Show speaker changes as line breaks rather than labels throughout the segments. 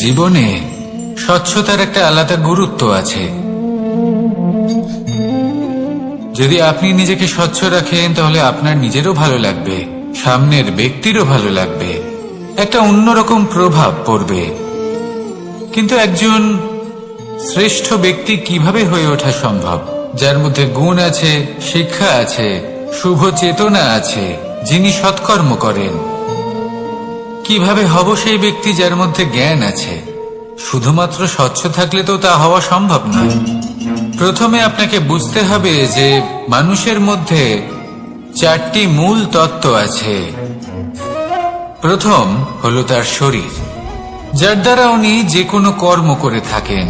জীবনে স্বচ্ছতার একটা আলাদা গুরুত্ব আছে। যদি আপনি নিজেকে স্বচ্ছ রাখেন তাহলে আপনার নিজেরও ভালো লাগবে, সামনের ব্যক্তিরও ভালো লাগবে, একটা অন্যরকম প্রভাব পড়বে। কিন্তু একজন শ্রেষ্ঠ ব্যক্তি কিভাবে হয়ে ওঠা সম্ভব? যার মধ্যে গুণ আছে, শিক্ষা আছে, শুভ চেতনা আছে, যিনি সৎকর্ম করেন। কিভাবে হব সেই ব্যক্তি যার মধ্যে জ্ঞান আছে? শুধুমাত্র স্বচ্ছ থাকলে তো তা হওয়া সম্ভব নয়। প্রথমে আপনাকে বুঝতে হবে যে মানুষের মধ্যে 4টি মূল তত্ত্ব আছে। প্রথম হলো তার শরীর, যার দ্বারা উনি যে কোনো কর্ম করে থাকেন।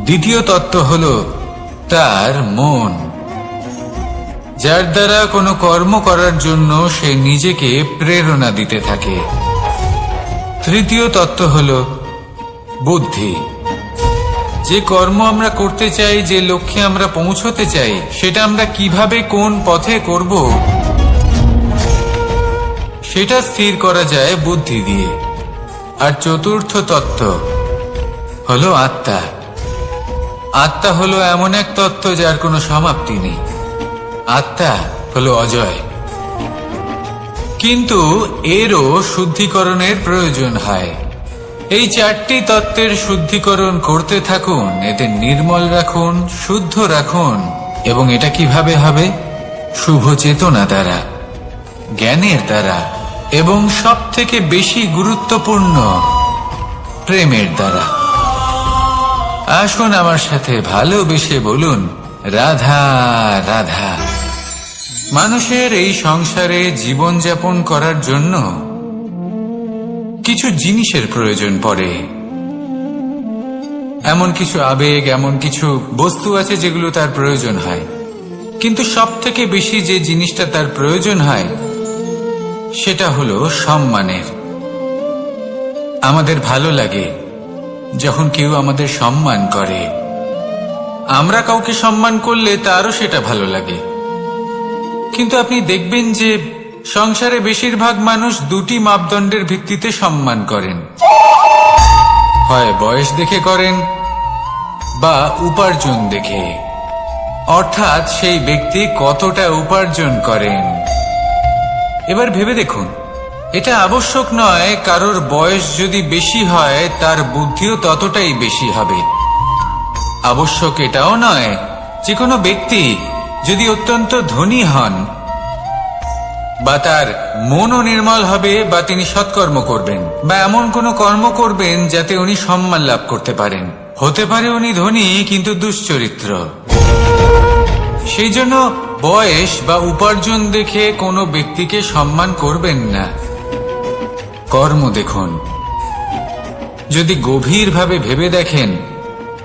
দ্বিতীয় তত্ত্ব হলো তার মন, যার দ্বারা কোনো কর্ম করার জন্য সে নিজেকে প্রেরণা দিতে থাকে। তৃতীয় তত্ত্ব হলো বুদ্ধি, যে কর্ম আমরা করতে চাই, যে লক্ষ্যে আমরা পৌঁছতে চাই, সেটা আমরা কিভাবে কোন পথে করব সেটা স্থির করা যায় বুদ্ধি দিয়ে। আর চতুর্থ তত্ত্ব হলো আত্মা। আত্মা হলো এমন এক তত্ত্ব যার কোনো সমাপ্তি নেই। আত্মা হলো অজয়। কিন্তু এরও শুদ্ধিকরণের প্রয়োজন হয়। এই 4টি তত্ত্বের শুদ্ধিকরণ করতে থাকুন, এতে নির্মল রাখুন, শুদ্ধ রাখুন। এবং এটা কিভাবে হবে? শুভ চেতনা দ্বারা, জ্ঞানের দ্বারা, এবং সব থেকে বেশি গুরুত্বপূর্ণ প্রেমের দ্বারা। আসুন আমার সাথে ভালোবেসে বলুন, রাধা রাধা। মানুষের এই সংসারে জীবনযাপন করার জন্য কিছু জিনিসের প্রয়োজন পড়ে। এমন কিছু আবেগ, এমন কিছু বস্তু আছে যেগুলো তার প্রয়োজন হয়। কিন্তু সব থেকে বেশি যে জিনিসটা তার প্রয়োজন হয় সেটা হলো সম্মানের। আমাদের ভালো লাগে যখন কেউ আমাদের সম্মান করে। আমরা কাউকে সম্মান করলে তারও সেটা ভালো লাগে। কিন্তু আপনি দেখবেন যে সংসারে বেশিরভাগ মানুষ 2টি মাপদণ্ডের ভিত্তিতে সম্মান করেন। হয় বয়স দেখে করেন বা উপার্জন দেখে, অর্থাৎ সেই ব্যক্তি কতটা উপার্জন করেন। এবার ভেবে দেখুন, এটা আবশ্যক নয় কারোর বয়স যদি বেশি হয় তার বুদ্ধিও ততটাই বেশি হবে। আবশ্যক এটাও নয় যে কোনো ব্যক্তি যদি অত্যন্ত ধনী হন বা তার মনও নির্মল হবে বা তিনি সৎকর্ম করবেন বা এমন কোনো কর্ম করবেন যাতে উনি সম্মান লাভ করতে পারেন। হতে পারে উনি ধনী কিন্তু দুশ্চরিত্র। সেই জন্য বয়স বা উপার্জন দেখে কোনো ব্যক্তিকে সম্মান করবেন না। কর্ম দেখুন। যদি গভীরভাবে ভেবে দেখেন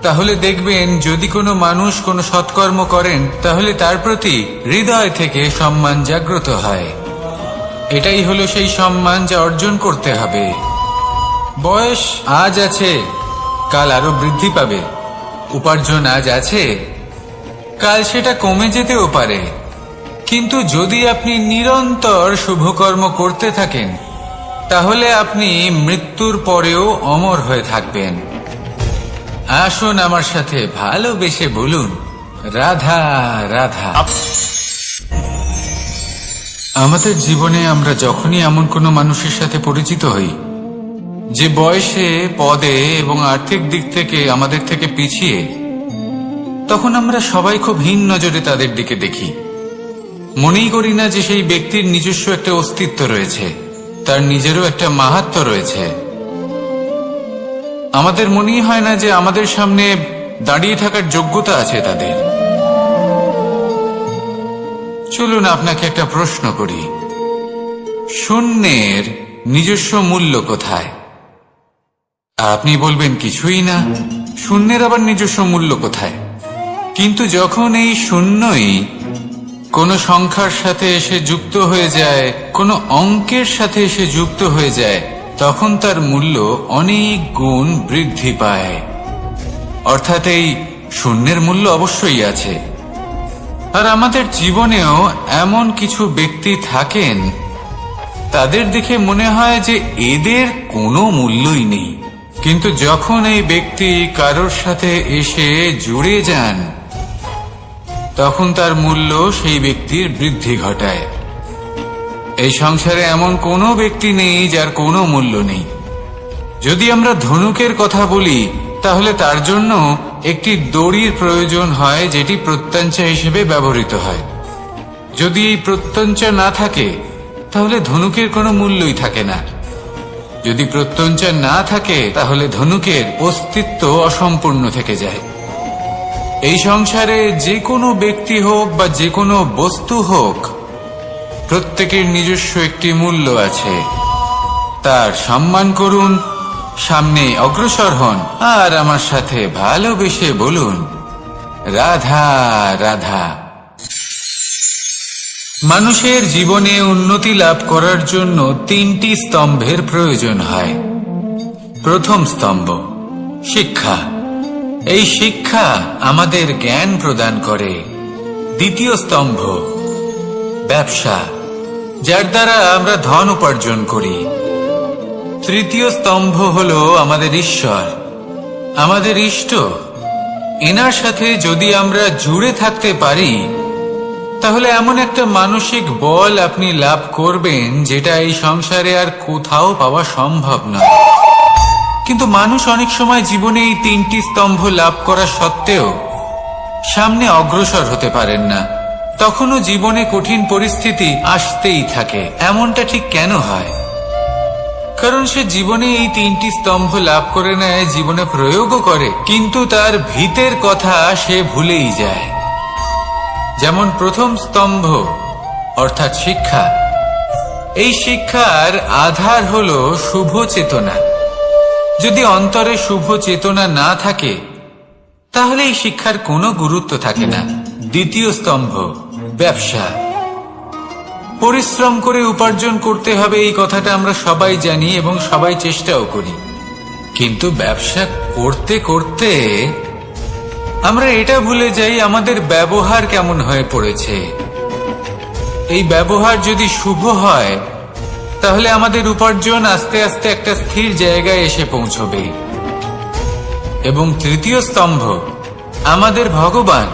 তাহলে দেখবেন যদি কোনো মানুষ কোনো সৎকর্ম করেন তাহলে তার প্রতি হৃদয় থেকে সম্মান জাগ্রত হয়। এটাই হলো সেই সম্মান যা অর্জন করতে হবে। বয়স আজ আছে, কাল আরো বৃদ্ধি পাবে। উপার্জন আজ আছে, কাল সেটা কমে যেতেও পারে। কিন্তু যদি আপনি নিরন্তর শুভকর্ম করতে থাকেন তাহলে আপনি মৃত্যুর পরেও অমর হয়ে থাকবেন। আসুন আমার সাথে ভালোবেসে বলুন, রাধা রাধা। আমাদের জীবনে আমরা যখনই এমন কোনো মানুষের সাথে পরিচিত হই যে বয়সে, পদে এবং আর্থিক দিক থেকে আমাদের থেকে পিছিয়ে, তখন আমরা সবাই খুব হীন নজরে তাদের দিকে দেখি। মনেই করি না যে সেই ব্যক্তির নিজস্ব একটা অস্তিত্ব রয়েছে, তার নিজেরও একটা মাহাত্ম্য রয়েছে। আমাদের মনেই হয় না যে আমাদের সামনে দাঁড়িয়ে থাকার যোগ্যতা আছে তাদের। চলুন আপনাকে একটা প্রশ্ন করি, শূন্যের নিজস্ব মূল্য কোথায়? আপনি বলবেন কিছুই না। শূন্যের আবার নিজস্ব মূল্য কোথায়? কিন্তু যখন এই শূন্যই কোনো সংখ্যার সাথে এসে যুক্ত হয়ে যায়, কোনো অঙ্কের সাথে এসে যুক্ত হয়ে যায়, তখন তার মূল্য অনেক গুণ বৃদ্ধি পায়। অর্থাৎ এই শূন্যের মূল্য অবশ্যই আছে। আর আমাদের জীবনেও এমন কিছু ব্যক্তি থাকেন, তাদের দেখে মনে হয় যে এদের কোনো মূল্যই নেই, কিন্তু যখন এই ব্যক্তি কারোর সাথে এসে জুড়ে যান, তখন তার মূল্য সেই ব্যক্তির বৃদ্ধি ঘটায়। এই সংসারে এমন কোনো ব্যক্তি নেই যার কোনো মূল্য নেই। যদি আমরা ধনুকের কথা বলি, তাহলে তার জন্য একটি দড়ির প্রয়োজন হয়, যেটি প্রত্যঞ্চা হিসেবে ব্যবহৃত হয়। যদি এই প্রত্যঞ্চা না থাকে, তাহলে ধনুকের কোনো মূল্যই থাকে না। যদি প্রত্যঞ্চা না থাকে, তাহলে ধনুকের অস্তিত্ব অসম্পূর্ণ থেকে যায়। এই সংসারে যে কোনো ব্যক্তি হোক বা যে কোনো বস্তু হোক, প্রত্যেকের নিজস্ব একটি মূল্য আছে। তার সম্মান করুন, সামনে অগ্রসর হন, আর আমার সাথে ভালোবেসে বলুন, রাধা রাধা। মানুষের জীবনে উন্নতি লাভ করার জন্য 3টি স্তম্ভের প্রয়োজন হয়। প্রথম স্তম্ভ শিক্ষা। এই শিক্ষা আমাদের জ্ঞান প্রদান করে। দ্বিতীয় স্তম্ভ ব্যবসা, যার দ্বারা আমরা ধন উপার্জন করি। তৃতীয় স্তম্ভ হলো আমাদের ঈশ্বর, আমাদের ইষ্ট। এনার সাথে যদি আমরা জুড়ে থাকতে পারি, তাহলে এমন একটা মানসিক বল আপনি লাভ করবেন, যেটা এই সংসারে আর কোথাও পাওয়া সম্ভব নয়। কিন্তু মানুষ অনেক সময় জীবনে এই 3টি স্তম্ভ লাভ করা সত্ত্বেও সামনে অগ্রসর হতে পারেন না। তখনও জীবনে কঠিন পরিস্থিতি আসতেই থাকে। এমনটা ঠিক কেন হয়? কারণ সে জীবনে এই 3টি স্তম্ভ লাভ করে নেয়, জীবনে প্রয়োগও করে, কিন্তু তার ভিতের কথা সে ভুলেই যায়। যেমন প্রথম স্তম্ভ অর্থাৎ শিক্ষা। এই শিক্ষার আধার হলো শুভ চেতনা। যদি অন্তরে শুভ চেতনা না থাকে, তাহলে এই শিক্ষার কোনো গুরুত্ব থাকে না। দ্বিতীয় স্তম্ভ ব্যবসা। পরিশ্রম করে উপার্জন করতে হবে, এই কথাটা আমরা সবাই জানি এবং সবাই চেষ্টাও করি। কিন্তু ব্যবসা করতে করতে আমরা এটা ভুলে যাই আমাদের ব্যবহার কেমন হয়ে পড়েছে। এই ব্যবহার যদি শুভ হয়, তাহলে আমাদের উপার্জন আস্তে আস্তে একটা স্থির জায়গায় এসে পৌঁছবে। এবং তৃতীয় স্তম্ভ আমাদের ভগবান।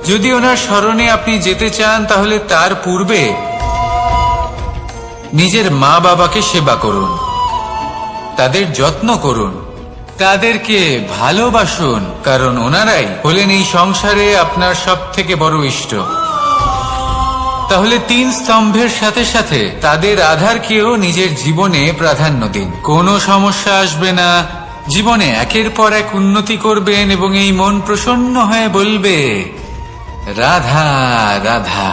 যদি ওনার স্মরণে আপনি যেতে চান, তাহলে তার পূর্বে নিজের মা বাবাকে সেবা করুন, তাদের যত্ন করুন, তাদেরকে ভালোবাসুন, কারণ ওনারাই হলেন এই সংসারে আপনার সবথেকে বড় ইষ্ট। তাহলে 3 স্তম্ভের সাথে সাথে তাদের আধারকেও নিজের জীবনে প্রাধান্য দিন। কোনো সমস্যা আসবে না, জীবনে একের পর এক উন্নতি করবেন এবং এই মন প্রসন্ন হয়ে বলবে, রাধা রাধা।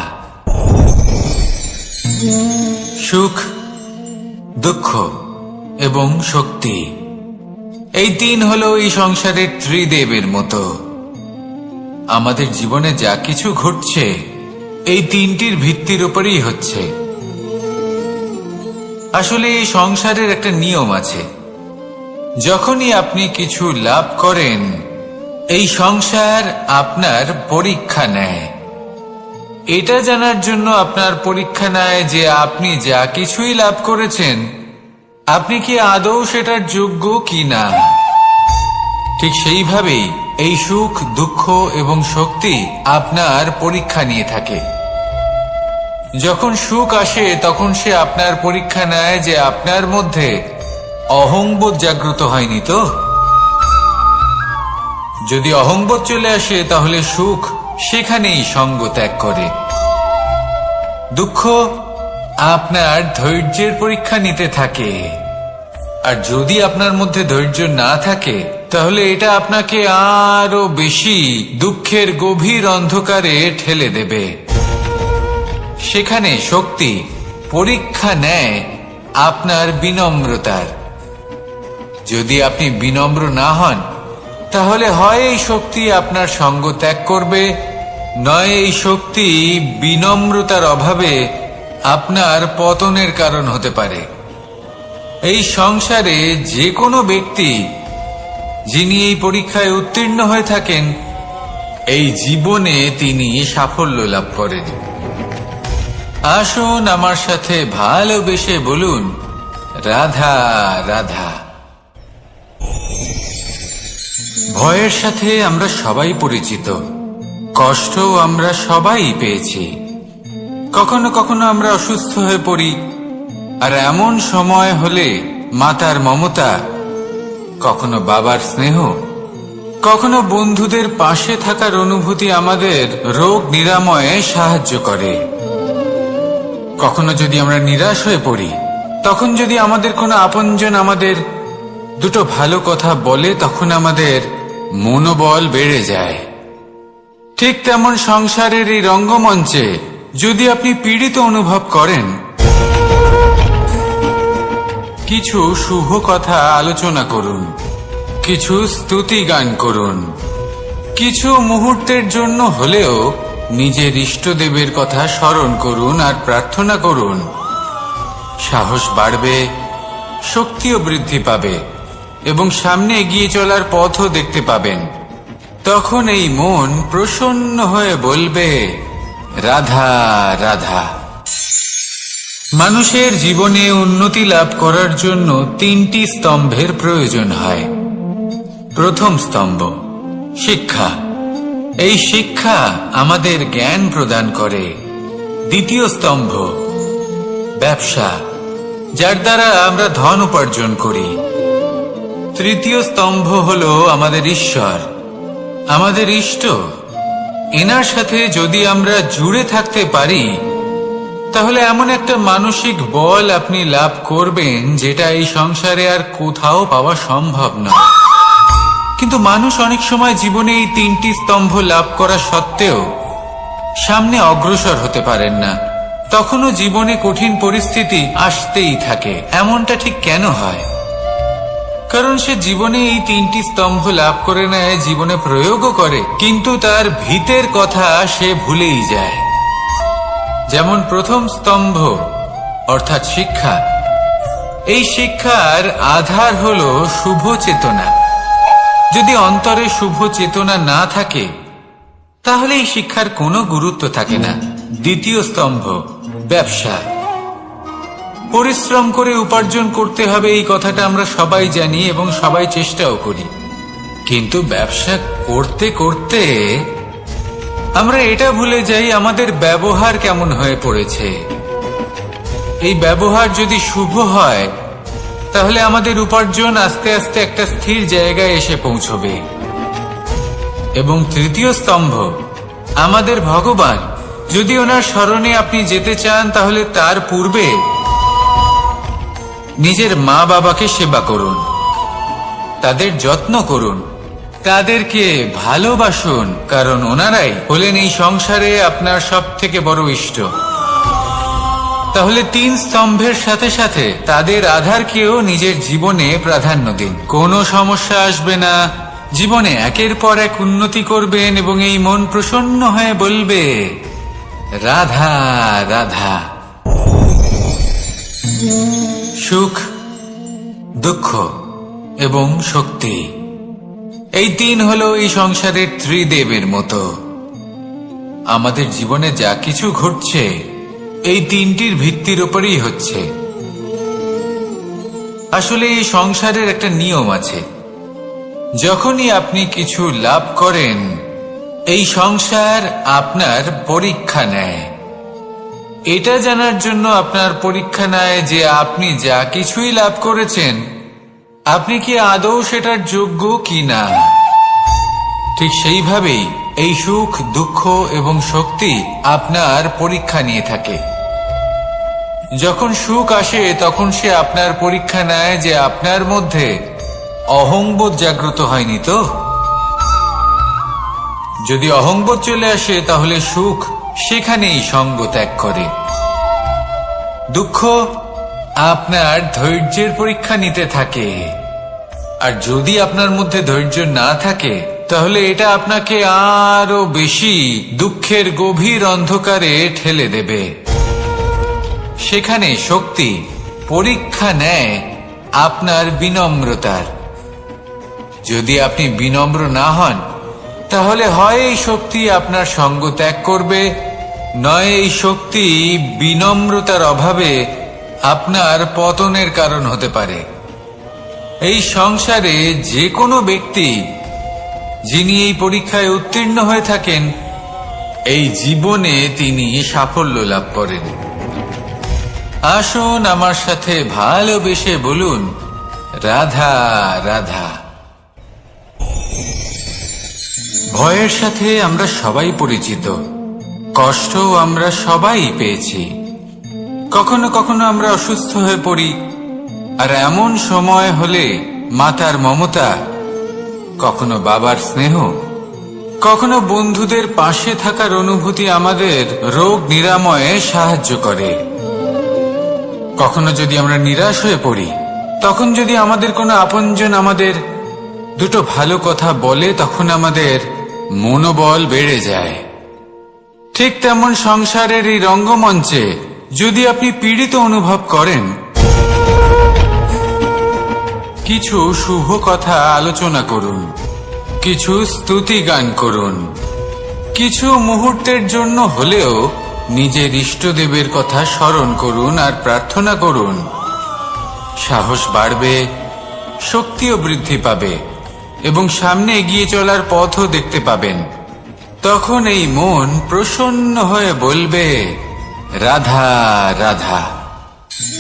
সুখ, দুঃখ এবং শক্তি, এই 3 হলো এই সংসারের ত্রিদেবের মতো। আমাদের জীবনে যা কিছু ঘটছে, এই 3টির ভিত্তির উপরেই হচ্ছে। আসলে এই সংসারের একটা নিয়ম আছে। যখনই আপনি কিছু লাভ করেন, এই সংসার আপনার পরীক্ষা নেয়। এটা জানার জন্য আপনার পরীক্ষা নেয় যে আপনি যা কিছুই লাভ করেছেন, আপনি কি আদৌ সেটার যোগ্য কি না। ঠিক সেইভাবেই এই সুখ, দুঃখ এবং শক্তি আপনার পরীক্ষা নিয়ে থাকে। যখন সুখ আসে, তখন সে আপনার পরীক্ষা নেয় যে আপনার মধ্যে অহংবোধ জাগ্রত হয়নি তো। যদি অহংবোধ চলে আসে, তাহলে সুখ সেখানেই সঙ্গ ত্যাগ করে। দুঃখ আপনার ধৈর্যের পরীক্ষা নিতে থাকে, আর যদি আপনার মধ্যে ধৈর্য না থাকে, তাহলে এটা আপনাকে আরো বেশি দুঃখের গভীর অন্ধকারে ঠেলে দেবে। সেখানে শক্তি পরীক্ষা নেয় আপনার বিনম্রতার। যদি আপনি বিনম্র না হন, তাহলে হয় এই শক্তি আপনার সঙ্গ ত্যাগ করবে, নয় এই শক্তি বিনম্রতার অভাবে আপনার পতনের কারণ হতে পারে। এই সংসারে যে কোনো ব্যক্তি যিনি এই পরীক্ষায় উত্তীর্ণ হয়ে থাকেন, এই জীবনে তিনি সাফল্য লাভ করেন। আসুন আমার সাথে ভালোবেসে বলুন, রাধা রাধা। ভয়ের সাথে আমরা সবাই পরিচিত, কষ্টও আমরা সবাই পেয়েছি। কখনো কখনো আমরা অসুস্থ হয়ে পড়ি, আর এমন সময় হলে মাতার মমতা, কখনো বাবার স্নেহ, কখনো বন্ধুদের পাশে থাকার অনুভূতি আমাদের রোগ নিরাময়ে সাহায্য করে। কখনো যদি আমরা নিরাশ হয়ে পড়ি, তখন যদি আমাদের কোনো আপনজন আমাদের দুটো ভালো কথা বলে, তখন আমাদের মনোবল বেড়ে যায়। ঠিক তেমন সংসারের এই রঙ্গমঞ্চে যদি আপনি পীড়িত অনুভব করেন, কিছু শুভ কথা আলোচনা করুন, কিছু স্তুতি গান করুন, কিছু মুহূর্তের জন্য হলেও নিজের ইষ্টদেবের কথা স্মরণ করুন আর প্রার্থনা করুন। সাহস বাড়বে, শক্তিও বৃদ্ধি পাবে এবং সামনে এগিয়ে চলার পথও দেখতে পাবেন। তখন এই মন প্রসন্ন হয়ে বলবে, রাধা রাধা। মানুষের জীবনে উন্নতি লাভ করার জন্য 3টি স্তম্ভের প্রয়োজন হয়। প্রথম স্তম্ভ শিক্ষা। এই শিক্ষা আমাদের জ্ঞান প্রদান করে। দ্বিতীয় স্তম্ভ ব্যবসা, যার দ্বারা আমরা ধন উপার্জন করি। তৃতীয় স্তম্ভ হলো আমাদের ঈশ্বর, আমাদের ইষ্ট। এনার সাথে যদি আমরা জুড়ে থাকতে পারি, তাহলে এমন একটা মানসিক বল আপনি লাভ করবেন যেটা এই সংসারে আর কোথাও পাওয়া সম্ভব নয়। কিন্তু মানুষ অনেক সময় জীবনে এই 3টি স্তম্ভ লাভ করা সত্ত্বেও সামনে অগ্রসর হতে পারেন না। তখনও জীবনে কঠিন পরিস্থিতি আসতেই থাকে। এমনটা ঠিক কেন হয়? কারণ সে জীবনে এই 3টি স্তম্ভ লাভ করে নেয়, জীবনে প্রয়োগও করে, কিন্তু তার ভিতের কথা সে ভুলেই যায়। যেমন প্রথম স্তম্ভ অর্থাৎ শিক্ষা। এই শিক্ষার আধার হলো শুভ চেতনা। যদি অন্তরে শুভ চেতনা না থাকে, তাহলে এই শিক্ষার কোনো গুরুত্ব থাকে না। দ্বিতীয় স্তম্ভ ব্যবসা। পরিশ্রম করে উপার্জন করতে হবে, এই কথাটা আমরা সবাই জানি এবং সবাই চেষ্টাও করি। কিন্তু ব্যবসা করতে করতে আমরা এটা ভুলে যাই আমাদের ব্যবহার কেমন হয়ে পড়েছে। এই ব্যবহার যদি শুভ হয়, তাহলে আমাদের উপার্জন আস্তে আস্তে একটা স্থির জায়গায় এসে পৌঁছবে। এবং তৃতীয় স্তম্ভ আমাদের ভগবান। যদি ওনার স্মরণে আপনি যেতে চান, তাহলে তার পূর্বে নিজের মা বাবাকে সেবা করুন, তাদের যত্ন করুন, তাদেরকে ভালোবাসুন, কারণ ওনারাই হলেন এই সংসারে আপনার সব থেকে বড় ইষ্ট। তাহলে 3 স্তম্ভের সাথে সাথে তাদের আধারকেও নিজের জীবনে প্রাধান্য দিন। কোনো সমস্যা আসবে না, জীবনে একের পর এক উন্নতি করবেন এবং এই মন প্রসন্ন হয়ে বলবে, রাধা রাধা। সুখ, দুঃখ এবং শক্তি, এই 3 হলো এই সংসারের ত্রিদেবের মতো। আমাদের জীবনে যা কিছু ঘটছে এই 3টির ভিত্তির উপরেই হচ্ছে। আসলে এই সংসারের একটা নিয়ম আছে। যখনই আপনি কিছু লাভ করেন, এই সংসার আপনার পরীক্ষা নেয়। এটা জানার জন্য আপনার পরীক্ষা নেয় যে আপনি যা কিছুই লাভ করেছেন, আপনি কি আদৌ সেটার যোগ্য কি না। ঠিক সেইভাবেই এই সুখ, দুঃখ এবং শক্তি আপনার পরীক্ষা নিয়ে থাকে। যখন সুখ আসে, তখন সে আপনার পরীক্ষা নেয় যে আপনার মধ্যে অহংবোধ জাগ্রত হয়নি তো। যদি অহংবোধ চলে আসে, তাহলে সুখ সেখানেই সঙ্গ ত্যাগ করে। দুঃখ আপনার ধৈর্যের পরীক্ষা নিতে থাকে, আর যদি আপনার মধ্যে ধৈর্য না থাকে, তাহলে এটা আপনাকে আরো বেশি দুঃখের গভীর অন্ধকারে ঠেলে দেবে। সেখানে শক্তি পরীক্ষা নেয় আপনার বিনম্রতার। যদি আপনি বিনম্র না হন, তাহলে হয় এই শক্তি আপনার সঙ্গ ত্যাগ করবে, নয় এই শক্তি বিনম্রতার অভাবে আপনার পতনের কারণ হতে পারে। এই সংসারে যে কোনো ব্যক্তি যিনি এই পরীক্ষায় উত্তীর্ণ হয়ে থাকেন, এই জীবনে তিনি সাফল্য লাভ করেন। আসুন আমার সাথে ভালোবেসে বলুন, রাধা রাধা। ভয়ের সাথে আমরা সবাই পরিচিত, কষ্টও আমরা সবাই পেয়েছি। কখনো কখনো আমরা অসুস্থ হয়ে পড়ি, আর এমন সময় হলে মাতার মমতা, কখনো বাবার স্নেহ, কখনো বন্ধুদের পাশে থাকার অনুভূতি আমাদের রোগ নিরাময়ে সাহায্য করে। কখনো যদি আমরা নিরাশ হয়ে পড়ি, তখন যদি আমাদের কোনো আপনজন আমাদের দুটো ভালো কথা বলে, তখন আমাদের মনোবল বেড়ে যায়। ঠিক তেমন সংসারের এই রঙ্গমঞ্চে যদি আপনি পীড়িত অনুভব করেন, কিছু শুভ কথা আলোচনা করুন, কিছু স্তুতি গান করুন, কিছু মুহূর্তের জন্য হলেও নিজের ইষ্টদেবের কথা স্মরণ করুন আর প্রার্থনা করুন। সাহস বাড়বে, শক্তিও বৃদ্ধি পাবে এবং সামনে এগিয়ে চলার পথও দেখতে পাবেন। তখন এই মন প্রসন্ন হয়ে বলবে, রাধা রাধা।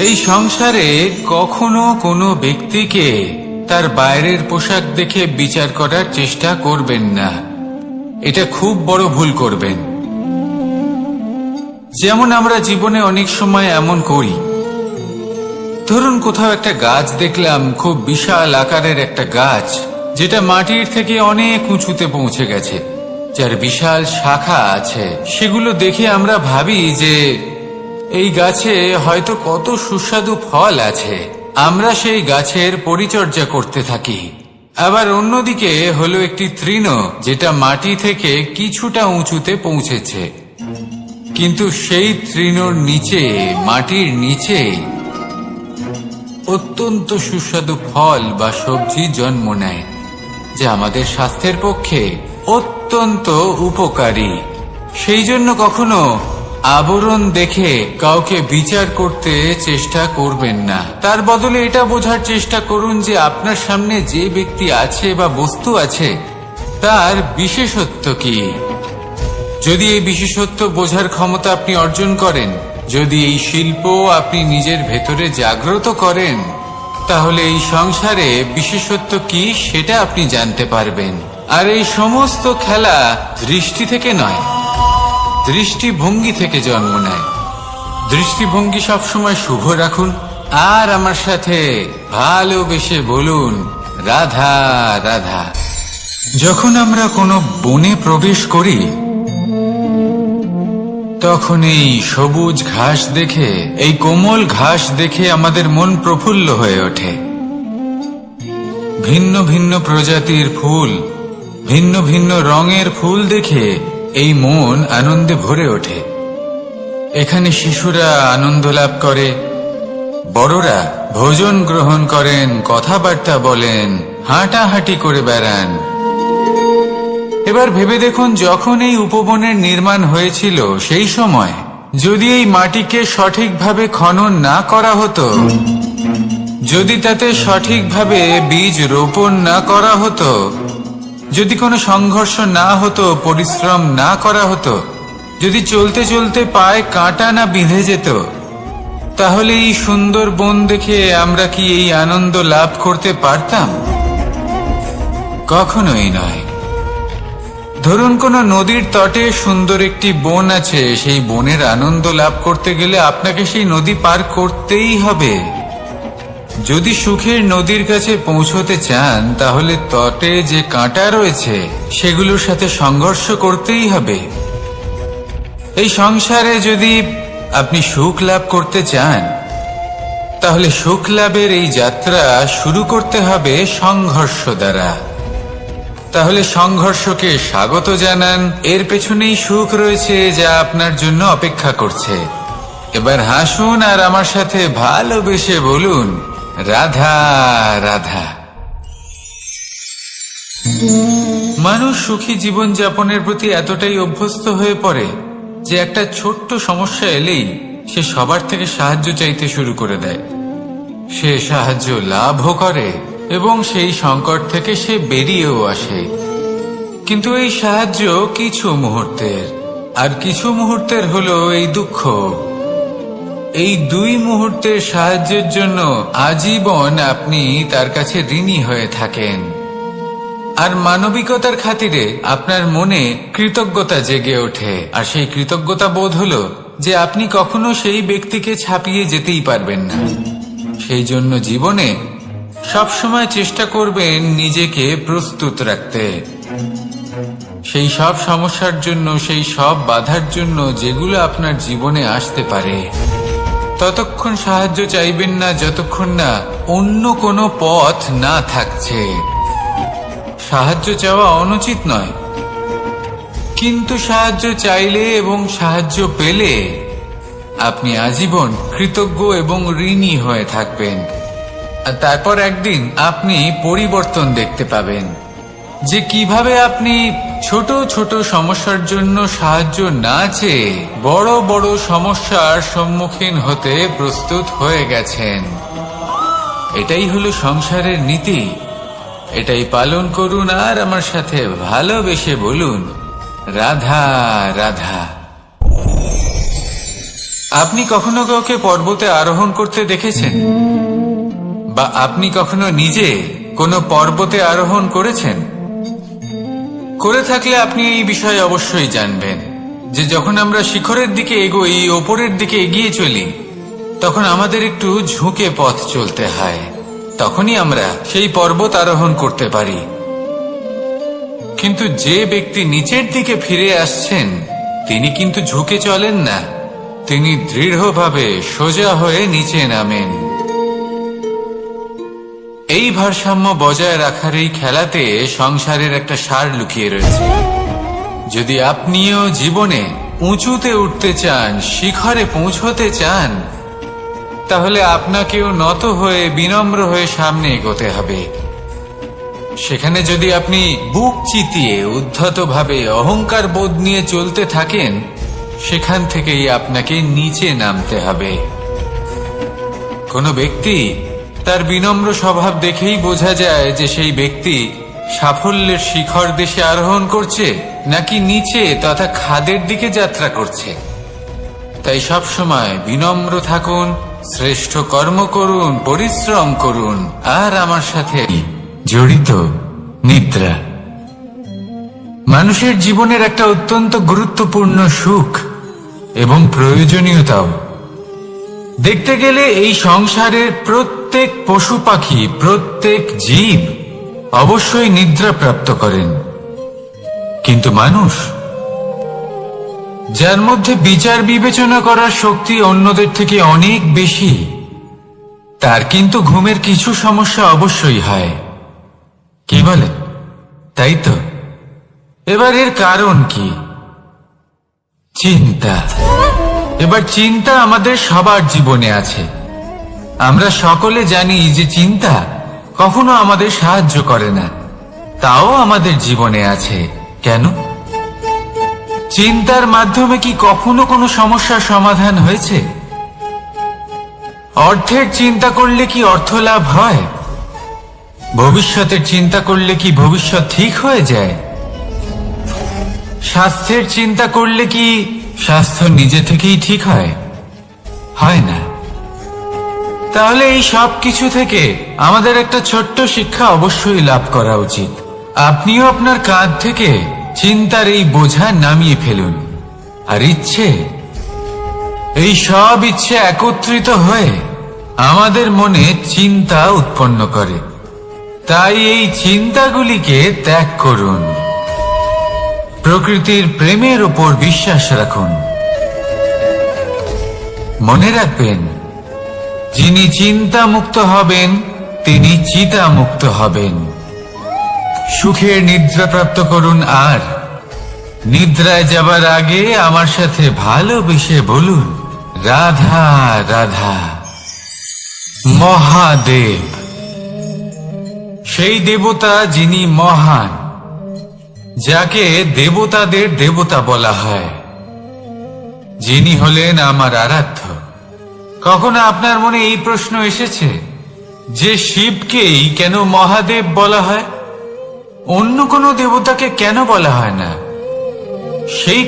এই সংসারে কখনো কোনো ব্যক্তিকে তার বাইরের পোশাক দেখে বিচার করার চেষ্টা করবেন না, এটা খুব বড় ভুল করবেন। যেমন আমরা জীবনে অনেক সময় এমন করি, ধরুন কোথাও একটা গাছ দেখলাম, খুব বিশাল আকারের একটা গাছ, যেটা মাটির থেকে অনেক উঁচুতে পৌঁছে গেছে, যার বিশাল শাখা আছে। সেগুলো দেখে আমরা ভাবি যে এই গাছে হয়তো কত সুস্বাদু ফল আছে। আমরা সেই গাছের পরিচর্যা করতে থাকি। আবার অন্যদিকে হলো একটি তৃণ, যেটা মাটি থেকে কিছুটা উঁচুতে পৌঁছেছে, কিন্তু সেই তৃণর নিচে, মাটির নিচে অত্যন্ত সুস্বাদু ফল বা সবজি জন্ম নেয়, যা আমাদের স্বাস্থ্যের পক্ষে অত্যন্ত উপকারী। সেই জন্য কখনো আবরণ দেখে কাউকে বিচার করতে চেষ্টা করবেন না। তার বদলে এটা বোঝার চেষ্টা করুন যে আপনার সামনে যে ব্যক্তি আছে বা বস্তু আছে, তার বিশেষত্ব কি। যদি এই বিশেষত্ব বোঝার ক্ষমতা আপনি অর্জন করেন, যদি এই শিল্প আপনি নিজের ভেতরে জাগ্রত করেন, তাহলে এই সংসারে বিশেষত্ব কি সেটা আপনি জানতে পারবেন। আর এই সমস্ত খেলা দৃষ্টি থেকে নয়, দৃষ্টিভঙ্গি থেকে জন্ম নেয়। দৃষ্টিভঙ্গি সবসময় শুভ রাখুন আর আমার সাথে ভালোবেসে বলুন, রাধা রাধা। যখন আমরা কোনো বনে প্রবেশ করি, তখন এই সবুজ ঘাস দেখে, এই কোমল ঘাস দেখে আমাদের মন প্রফুল্ল হয়ে ওঠে। ভিন্ন ভিন্ন প্রজাতির ফুল, ভিন্ন ভিন্ন রঙের ফুল দেখে এই মন আনন্দে ভরে ওঠে। এখানে শিশুরা আনন্দ লাভ করে, বড়রা ভোজন গ্রহণ করেন, কথাবার্তা বলেন, হাঁটাহাঁটি করে বেড়ান। এবার ভেবে দেখুন, যখন এই উপবনের নির্মাণ হয়েছিল, সেই সময় যদি এই মাটিকে সঠিকভাবে খনন না করা হতো, যদি তাতে সঠিকভাবে বীজ রোপণ না করা হতো, যদি কোনো সংঘর্ষ না হতো, পরিশ্রম না করা হতো, যদি চলতে চলতে পায়ে কাঁটা না বিঁধে যেত, তাহলে এই সুন্দর বন দেখে আমরা কি এই আনন্দ লাভ করতে পারতাম? কখনোই নয়। ধরুন কোনো নদীর তটে সুন্দর একটি বন আছে, সেই বনের আনন্দ লাভ করতে গেলে আপনাকে সেই নদী পার করতেই হবে। যদি সুখের নদীর কাছে পৌঁছতে চান, তাহলে তটে যে কাঁটা রয়েছে সেগুলোর সাথে সংঘর্ষ করতেই হবে। এই সংসারে যদি আপনি সুখ লাভ করতে চান, তাহলে সুখ লাভের এই যাত্রা শুরু করতে হবে সংঘর্ষ দ্বারা। তাহলে সংঘর্ষকে স্বাগত জানান, এর পেছনেই সুখ রয়েছে যা আপনার জন্য অপেক্ষা করছে। এবার হাসুন আর আমার সাথে ভালোবেসে বলুন, রাধা রাধা। মানুষ সুখী জীবন যাপনের প্রতি এতটাই অভ্যস্ত হয়ে পড়ে যে একটা ছোট্ট সমস্যা এলেই সে সবার থেকে সাহায্য চাইতে শুরু করে দেয়। সে সাহায্য লাভও করে এবং সেই সংকট থেকে সে বেরিয়েও আসে। কিন্তু এই সাহায্য কিছু মুহূর্তের, আর কিছু মুহূর্তের হলো এই দুঃখ। এই 2 মুহূর্তের সাহায্যের জন্য আজীবন আপনি তার কাছে ঋণী হয়ে থাকেন। আর মানবিকতার খাতিরে আপনার মনে কৃতজ্ঞতা জেগে ওঠে, আর সেই কৃতজ্ঞতা বোধ হলো যে আপনি কখনো সেই ব্যক্তিকে ছাপিয়ে যেতেই পারবেন না। সেই জন্য জীবনে সবসময় চেষ্টা করবেন নিজেকে প্রস্তুত রাখতে, সেই সব সমস্যার জন্য, সেই সব বাধার জন্য যেগুলো আপনার জীবনে আসতে পারে। ততক্ষণ সাহায্য চাইবেন না যতক্ষণ না অন্য কোনো পথ না থাকছে। সাহায্য চাওয়া অনুচিত নয়, কিন্তু সাহায্য চাইলে এবং সাহায্য পেলে আপনি আজীবন কৃতজ্ঞ এবং ঋণী হয়ে থাকবেন। আর তারপর একদিন আপনি পরিবর্তন দেখতে পাবেন যে কিভাবে আপনি ছোট ছোট সমস্যার জন্য সাহায্য না চেয়ে বড় বড় সমস্যার সম্মুখীন হতে প্রস্তুত হয়ে গেছেন। এটাই হলো সংসারের নীতি। এটাই পালন করুন আর আমার সাথে ভালোবেসে বলুন, রাধা রাধা। আপনি কখনো কাউকে পর্বতে আরোহণ করতে দেখেছেন? বা আপনি কখনো নিজে কোনো পর্বতে আরোহণ করেছেন? করে থাকলে আপনি এই বিষয়ে অবশ্যই জানবেন যে যখন আমরা শিখরের দিকে এগোই, ওপরের দিকে এগিয়ে চলি, তখন আমাদের একটু ঝুঁকে পথ চলতে হয়। তখনই আমরা সেই পর্বত আরোহণ করতে পারি। কিন্তু যে ব্যক্তি নিচের দিকে ফিরে আসছেন, তিনি কিন্তু ঝুঁকে চলেন না, তিনি দৃঢ়ভাবে সোজা হয়ে নিচে নামেন। এই ভারসাম্য বজায় রাখার এই খেলাতে সংসারের একটা সার লুকিয়ে রয়েছে। যদি আপনিও জীবনে উঁচুতে উঠতে চান, শিখরে পৌঁছতে চান, তাহলে আপনাকেও নত হয়ে বিনম্র হয়ে সামনে এগোতে হবে। সেখানে যদি আপনি বুক চিতিয়ে উদ্ধতভাবে অহংকার বোধ নিয়ে চলতে থাকেন, সেখান থেকেই আপনাকে নিচে নামতে হবে। কোনো ব্যক্তি তার বিনম্র স্বভাব দেখেই বোঝা যায় যে সেই ব্যক্তি সাফল্যের শিখর দেশে আরোহণ করছে নাকি নিচে তথা খাদের দিকে যাত্রা করছে। তাই সব সময় বিনম্র থাকুন, শ্রেষ্ঠ কর্ম করুন, পরিশ্রম করুন, আর আমার সাথে জড়িত নিদ্রা মানুষের জীবনের একটা অত্যন্ত গুরুত্বপূর্ণ সুখ এবং প্রয়োজনীয়তাও। দেখতে গেলে এই সংসারের প্রত্যেক পশু পাখি, প্রত্যেক জীব অবশ্যই নিদ্রা প্রাপ্ত করেন, কিন্তু মানুষ, যার মধ্যে বিচার বিবেচনা করার শক্তি অন্যদের থেকে অনেক বেশি, তার কিন্তু ঘুমের কিছু সমস্যা অবশ্যই হয়। কি বলেন? তাই তো। এবার এর কারণ কি? চিন্তা। এবার চিন্তা আমাদের সবার জীবনে আছে। আমরা সকলে জানি যে চিন্তা কখনো আমাদের সাহায্য করে না, তাও আমাদের জীবনে আছে। কেন? চিন্তার মাধ্যমে কি কখনো কোনো সমস্যার সমাধান হয়েছে? অর্থের চিন্তা করলে কি অর্থ লাভ হয়? ভবিষ্যতের চিন্তা করলে কি ভবিষ্যৎ ঠিক হয়ে যায়? স্বাস্থ্যের চিন্তা করলে কি স্বাস্থ্য নিজে থেকেই ঠিক হয়? হয় না। তাহলে এই সব কিছু থেকে আমাদের একটা ছোট্ট শিক্ষা অবশ্যই লাভ করা উচিত। আপনিও আপনার কাঁধ থেকে চিন্তার এই বোঝা নামিয়ে ফেলুন। আর ইচ্ছে, এই সব ইচ্ছে একত্রিত হয়ে আমাদের মনে চিন্তা উৎপন্ন করে। তাই এই চিন্তাগুলিকে ত্যাগ করুন। প্রকৃতির প্রেমের উপর বিশ্বাস রাখুন। মনে রাখবেন, যিনি চিন্তা মুক্ত হবেন তিনি চিতা মুক্ত হবেন। সুখের নিদ্রা প্রাপ্ত করুন, আর নিদ্রায় যাবার আগে আমার সাথে ভালোবেসে বলুন, রাধা রাধা। মহাদেব, সেই দেবতা যিনি মহান, যাকে দেবতাদের দেবতা বলা হয়, যিনি হলেন আমার আরাধ্য। কখনো আপনার মনে এই প্রশ্ন এসেছে যে শিবকেই কেন মহাদেব বলা হয়? অন্য কোনো দেবতাকে কেন বলা হয় না? সেই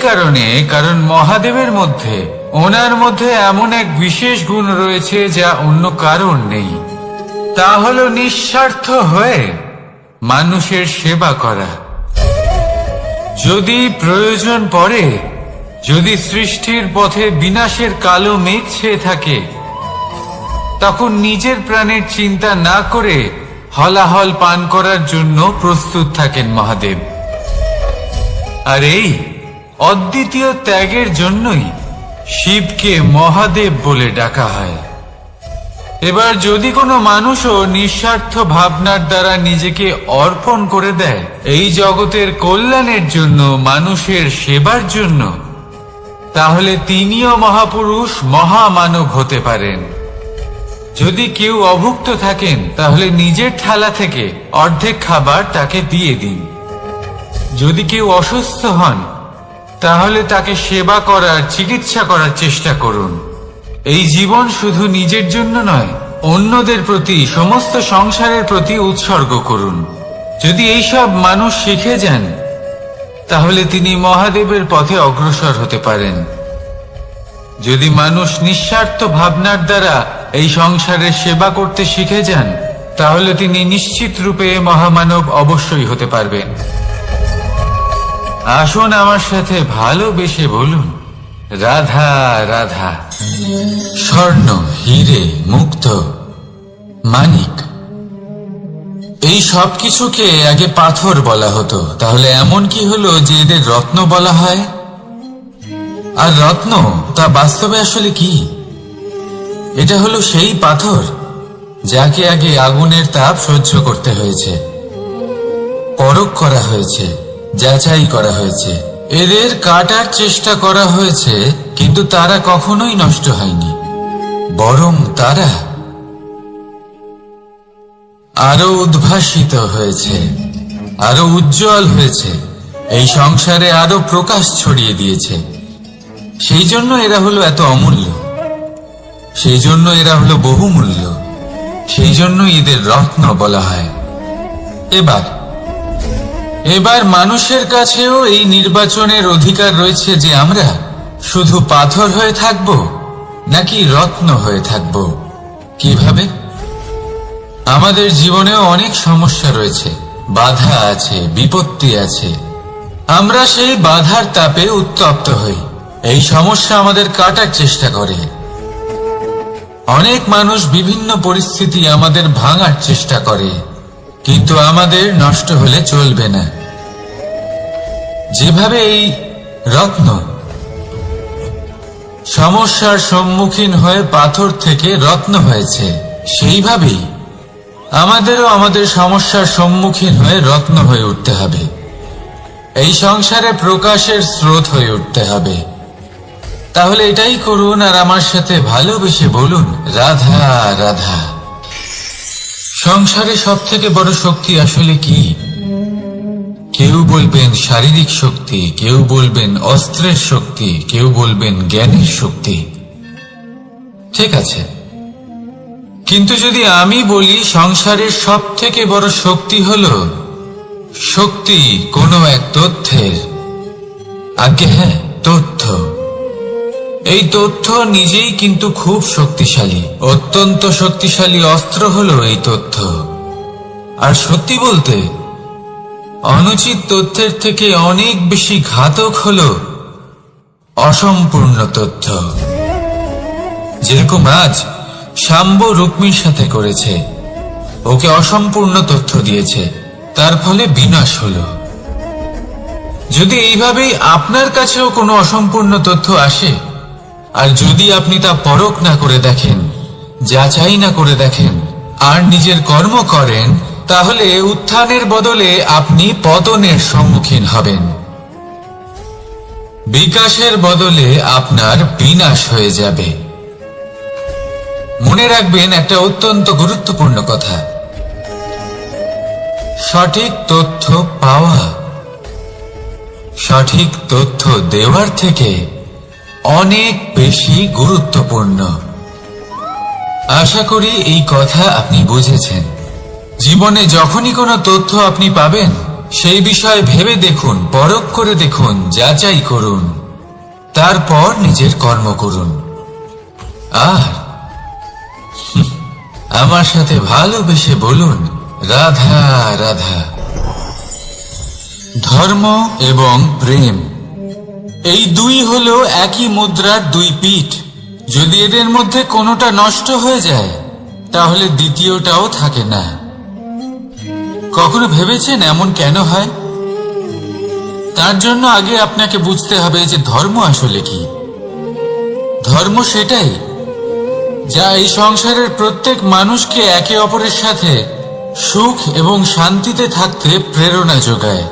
কারণ মহাদেবের মধ্যে, ওনার মধ্যে এমন এক বিশেষ গুণ রয়েছে যা অন্য কারোর নেই। তা হলো নিঃস্বার্থ হয়ে মানুষের সেবা করা। যদি প্রয়োজন পড়ে, যদি সৃষ্টির পথে বিনাশের কালো মেঘ ছেয়ে থাকে, তখন নিজের প্রাণের চিন্তা না করে হলাহল পান করার জন্য প্রস্তুত থাকেন মহাদেব। আর এই অদ্বিতীয় ত্যাগের জন্যই শিবকে মহাদেব বলে ডাকা হয়। এবার যদি কোনো মানুষও নিঃস্বার্থ ভাবনার দ্বারা নিজেকে অর্পণ করে দেয় এই জগতের কল্যাণের জন্য, মানুষের সেবার জন্য, তাহলে তিনিও মহাপুরুষ, মহামানব হতে পারেন। যদি কেউ অভুক্ত থাকেন, তাহলে নিজের থালা থেকে অর্ধেক খাবার তাকে দিয়ে দিন। যদি কেউ অসুস্থ হন, তাহলে তাকে সেবা করার, চিকিৎসা করার চেষ্টা করুন। এই জীবন শুধু নিজের জন্য নয়, অন্যদের প্রতি, সমস্ত সংসারের প্রতি উৎসর্গ করুন। যদি এইসব মানুষ শিখে যান, তাহলে তিনি মহাদেবের পথে অগ্রসর হতে পারেন। যদি মানুষ নিঃস্বার্থ ভাবনার দ্বারা এই সংসারের সেবা করতে শিখে যান, তাহলে তিনি নিশ্চিত রূপে মহামানব অবশ্যই হতে পারবেন। আসুন আমার সাথে ভালোবেসে বলুন, রাধা রাধা। স্বর্ণ, হীরে, মুক্ত, মানিক, এই সব কিছুকে আগে পাথর বলা হতো। তাহলে এমন কি হলো যে এদের রত্ন বলা হয়? আর রত্ন তা বাস্তবে আসলে কি? এটা হলো সেই পাথর যাকে আগে আগুনের তাপ সহ্য করতে হয়েছে, পরখ করা হয়েছে, যাচাই করা হয়েছে, এদের কাটার চেষ্টা করা হয়েছে, কিন্তু তারা কখনোই নষ্ট হয়নি, বরং তারা আরো উদ্ভাসিত হয়েছে, আরো উজ্জ্বল হয়েছে, এই সংসারে আরো প্রকাশ ছড়িয়ে দিয়েছে। সেই জন্য এরা হলো এত অমূল্য, সেই জন্য এরা হলো বহুমূল্য, সেই জন্য এদের রত্ন বলা হয়। এবার মানুষের কাছেও এই নির্বাচনের অধিকার রয়েছে যে আমরা শুধু পাথর হয়ে থাকব নাকি রত্ন হয়ে থাকব। কিভাবে? আমাদের জীবনেও অনেক সমস্যা রয়েছে, বাধা আছে, বিপত্তি আছে। আমরা সেই বাধার তাপে উত্তপ্ত হই, এই সমস্যা আমাদের কাটার চেষ্টা করে। অনেক মানুষ বিভিন্ন পরিস্থিতি আমাদের ভাঙার চেষ্টা করে, কিন্তু আমাদের নষ্ট হলে চলবে না। যেভাবে এই রত্ন সমস্যার সম্মুখীন হয়ে পাথর থেকে রত্ন হয়েছে, সেইভাবেই আমাদেরও আমাদের সমস্যার সম্মুখীন হয়ে রত্ন হয়ে উঠতে হবে। এই সংসারে প্রকাশের স্রোত হয়ে উঠতে হবে। তাহলে এটাই করুন আর আমার সাথে ভালোবেসে বলুন, রাধা রাধা। সংসারে সব থেকে বড় শক্তি আসলে কি? কেউ বলবেন শারীরিক শক্তি, কেউ বলবেন অস্ত্রের শক্তি, কেউ বলবেন জ্ঞানের শক্তি। ঠিক আছে, কিন্তু যদি আমি বলি সংসারের সব থেকে বড় শক্তি হলো শক্তি কোনো এক তথ্যের, আগে হ্যাঁ, তথ্য। এই তথ্য নিজেই কিন্তু খুব শক্তিশালী, অত্যন্ত শক্তিশালী অস্ত্র হলো এই তথ্য। আর সত্যি বলতে, অনুচিত তথ্যের থেকে অনেক বেশি ঘাতক হলো অসম্পূর্ণ তথ্য। যেরকম আজ শাম্ব রুক্মির সাথে করেছে, ওকে অসম্পূর্ণ তথ্য দিয়েছে, তার ফলে বিনাশ হলো। যদি এইভাবেই আপনার কাছেও কোনো অসম্পূর্ণ তথ্য আসে, আর যদি আপনি তা পরখ না করে দেখেন, যাচাই না করে দেখেন, আর নিজের কর্ম করেন, তাহলে উত্থানের বদলে আপনি পতনের সম্মুখীন হবেন। বিকাশের বদলে আপনার বিনাশ হয়ে যাবে। মনে রাখবেন একটা অত্যন্ত গুরুত্বপূর্ণ কথা, সঠিক তথ্য পাওয়া সঠিক তথ্য দেওয়ার থেকে অনেক বেশি গুরুত্বপূর্ণ। আশা করি এই কথা আপনি বুঝেছেন। জীবনে যখনই কোনো তথ্য আপনি পাবেন, সেই বিষয়ে ভেবে দেখুন, পরখ করে দেখুন, যাচাই করুন, তারপর নিজের কর্ম করুন। আর আমার সাথে ভালোবেসে বলুন, রাধা রাধা। ধর্ম এবং প্রেম, এই দুই হলো একই মুদ্রার দুই পিঠ। যদি এদের মধ্যে কোনোটা নষ্ট হয়ে যায়, তাহলে দ্বিতীয়টাও থাকে না। কখনো ভেবেছেন এমন কেন হয়? তার জন্য আগে আপনাকে বুঝতে হবে যে ধর্ম আসলে কি। ধর্ম সেটাই যা এই সংসারের প্রত্যেক মানুষকে একে অপরের সাথে সুখ এবং শান্তিতে থাকতে প্রেরণা যোগায়।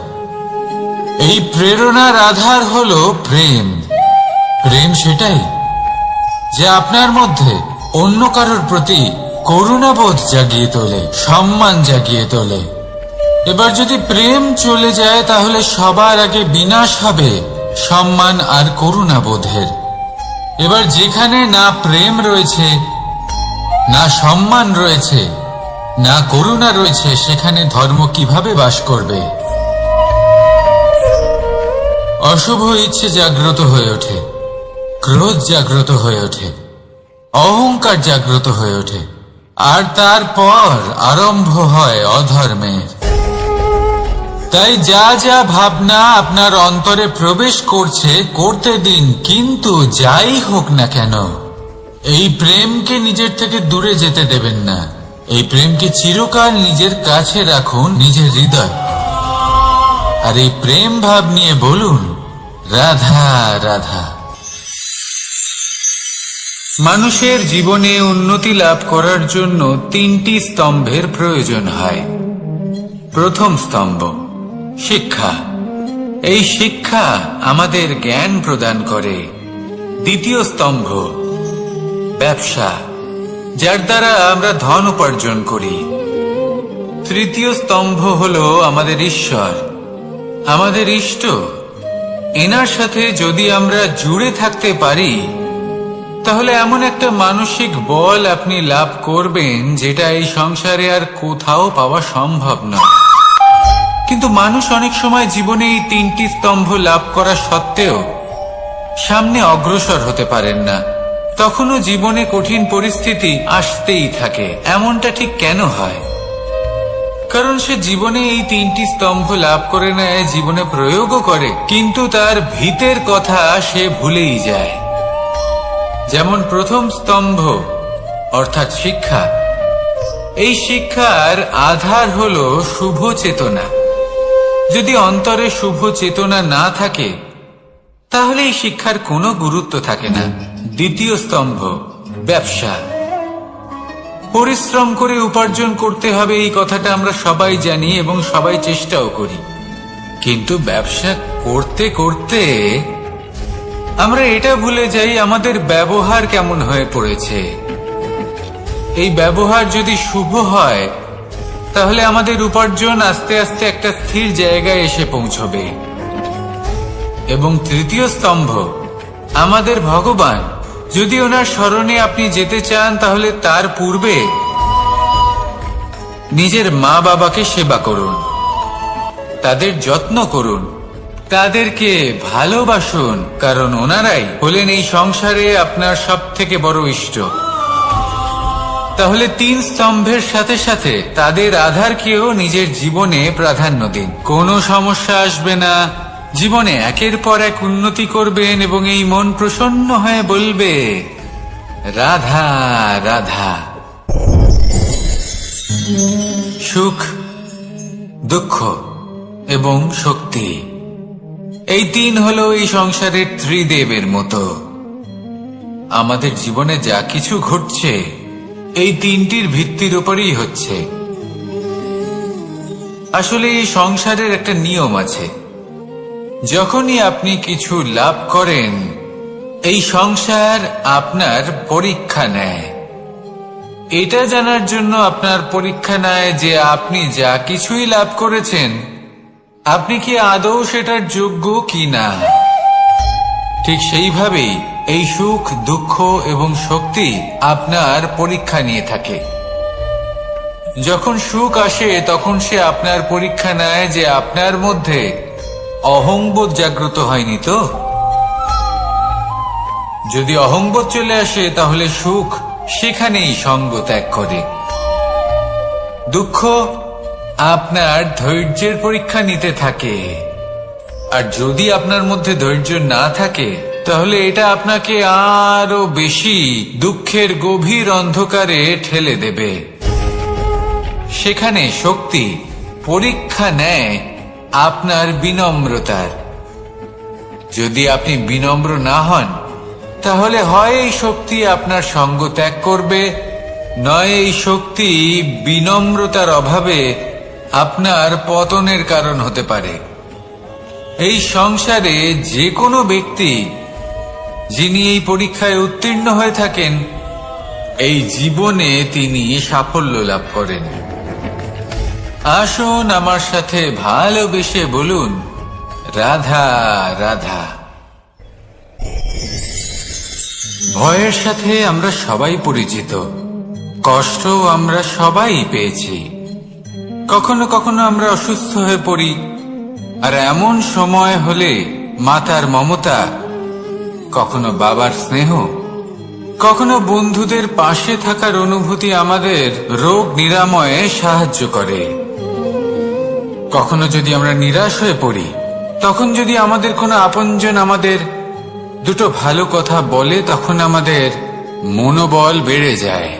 এই প্রেরণার আধার হলো প্রেম। প্রেম সেটাই যা আপনার মধ্যে অন্য কারোর প্রতি করুণাবোধ জাগিয়ে তোলে, সম্মান জাগিয়ে তোলে। এবার যদি প্রেম চলে যায়, তাহলে সবার আগে বিনাশ হবে সম্মান আর করুণাবোধের। এবার যেখানে না প্রেম রয়েছে, না সম্মান রয়েছে, না করুণা রয়েছে, সেখানে ধর্ম কিভাবে বাস করবে? অশুভ ইচ্ছে জাগ্রত হয়ে ওঠে, ক্রোধ জাগ্রত হয়ে ওঠে, অহংকার জাগ্রত হয়ে ওঠে, আর তারপর আরম্ভ হয় অধর্মের। তাই যা যা ভাবনা আপনার অন্তরে প্রবেশ করছে করতে দিন, কিন্তু যাই হোক না কেন এই প্রেমকে নিজের থেকে দূরে যেতে দেবেন না। এই প্রেমকে চিরকাল নিজের কাছে রাখুন, নিজের হৃদয়। আর এই প্রেম ভাব নিয়ে বলুন, রাধা রাধা। মানুষের জীবনে উন্নতি লাভ করার জন্য তিনটি স্তম্ভের প্রয়োজন হয়। প্রথম স্তম্ভ শিক্ষা। এই শিক্ষা আমাদের জ্ঞান প্রদান করে। দ্বিতীয় স্তম্ভ ব্যবসা, যার দ্বারা আমরা ধন উপার্জন করি। তৃতীয় স্তম্ভ হলো আমাদের ঈশ্বর, আমাদের ইষ্ট। এনার সাথে যদি আমরা জুড়ে থাকতে পারি, তাহলে এমন একটা মানসিক বল আপনি লাভ করবেন যেটা এই সংসারে আর কোথাও পাওয়া সম্ভব নয়। কিন্তু মানুষ অনেক সময় জীবনে এই তিনটি স্তম্ভ লাভ করা সত্ত্বেও সামনে অগ্রসর হতে পারেন না। তখনও জীবনে কঠিন পরিস্থিতি আসতেই থাকে। এমনটা ঠিক কেন হয়? কারণ সে জীবনে এই তিনটি স্তম্ভ লাভ করে নেয়, জীবনে প্রয়োগও করে, কিন্তু তার ভিতের কথা সে ভুলেই যায়। যেমন প্রথম স্তম্ভ অর্থাৎ শিক্ষা। এই শিক্ষার আধার হলো শুভ চেতনা। যদি অন্তরে শুভ চেতনা না থাকে, তাহলে এই শিক্ষার কোনো গুরুত্ব থাকে না। দ্বিতীয় স্তম্ভ ব্যবসা। পরিশ্রম করে উপার্জন করতে হবে, এই কথাটা আমরা সবাই জানি এবং সবাই চেষ্টাও করি। কিন্তু ব্যবসা করতে করতে আমরা এটা ভুলে যাই আমাদের ব্যবহার কেমন হয়ে পড়েছে। এই ব্যবহার যদি শুভ হয়, তাহলে আমাদের উপার্জন আস্তে আস্তে একটা স্থির জায়গায় এসে পৌঁছবে। এবং তৃতীয় স্তম্ভ আমাদের ভগবান। যদি ওনার স্মরণে আপনি যেতে চান, তাহলে তার পূর্বে নিজের মা বাবাকে সেবা করুন, তাদের যত্ন করুন, তাদেরকে ভালোবাসুন, কারণ ওনারাই হলেন এই সংসারে আপনার সবথেকে বড় ইষ্ট। তাহলে তিন স্তম্ভের সাথে সাথে তাদের আধারকেও নিজের জীবনে প্রাধান্য দিন। কোনো সমস্যা আসবে না, জীবনে একের পর এক উন্নতি করবেন এবং এই মন প্রসন্ন হয়ে বলবে, রাধা রাধা। সুখ, দুঃখ এবং শক্তি, এই তিন হলো এই সংসারের ত্রিদেবের মতো। আমাদের জীবনে যা কিছু ঘটছে এই তিনটির ভিত্তির উপরই হচ্ছে। আসলে এই সংসারের একটা নিয়ম আছে। যখনই আপনি কিছু লাভ করেন, এই সংসার আপনার পরীক্ষা নেয়। এটা জানার জন্য আপনার পরীক্ষা নেয় যে আপনি যা কিছুই লাভ করেছেন, আপনি কি আদৌ সেটার যোগ্য কি না। ঠিক সেইভাবেই এই সুখ, দুঃখ এবং শক্তি আপনার পরীক্ষা নিয়ে থাকে। যখন সুখ আসে তখন সে আপনার পরীক্ষা নেয় যে আপনার মধ্যে অহংবোধ জাগ্রত হয়নি তো। যদি অহংবোধ চলে আসে তাহলে সুখ সেখানেই সঙ্গ ত্যাগ করে। দুঃখ আপনার ধৈর্যের পরীক্ষা নিতে থাকে, আর যদি আপনার মধ্যে ধৈর্য না থাকে তাহলে এটা আপনাকে আরো বেশি দুঃখের গভীর অন্ধকারে ঠেলে দেবে। সেখানে শক্তি পরীক্ষা নেয় আপনার বিনম্রতার। যদি আপনি বিনম্র না হন তাহলে হয় এই শক্তি আপনার সঙ্গ ত্যাগ করবে, নয় এই শক্তি বিনম্রতার অভাবে আপনার পতনের কারণ হতে পারে। এই সংসারে যে কোনো ব্যক্তি যিনি এই পরীক্ষায় উত্তীর্ণ হয়ে থাকেন, এই জীবনে তিনি সাফল্য লাভ করেন। আসুন আমার সাথে ভালোবেসে বলুন, রাধা রাধা। ভয়ের সাথে আমরা সবাই পরিচিত, কষ্ট আমরা সবাই পেয়েছি। কখনো কখনো আমরা অসুস্থ হয়ে পড়ি, আর এমন সময় হলে মাতার মমতা, কখনো বাবার স্নেহ, কখনো বন্ধুদের পাশে থাকার অনুভূতি আমাদের রোগ নিরাময়ে সাহায্য করে। কখনো যদি আমরা নিরাশ হয়ে পড়ি, তখন যদি আমাদের কোনো আপনজন আমাদের দুটো ভালো কথা বলে, তখন আমাদের মনোবল বেড়ে যায়।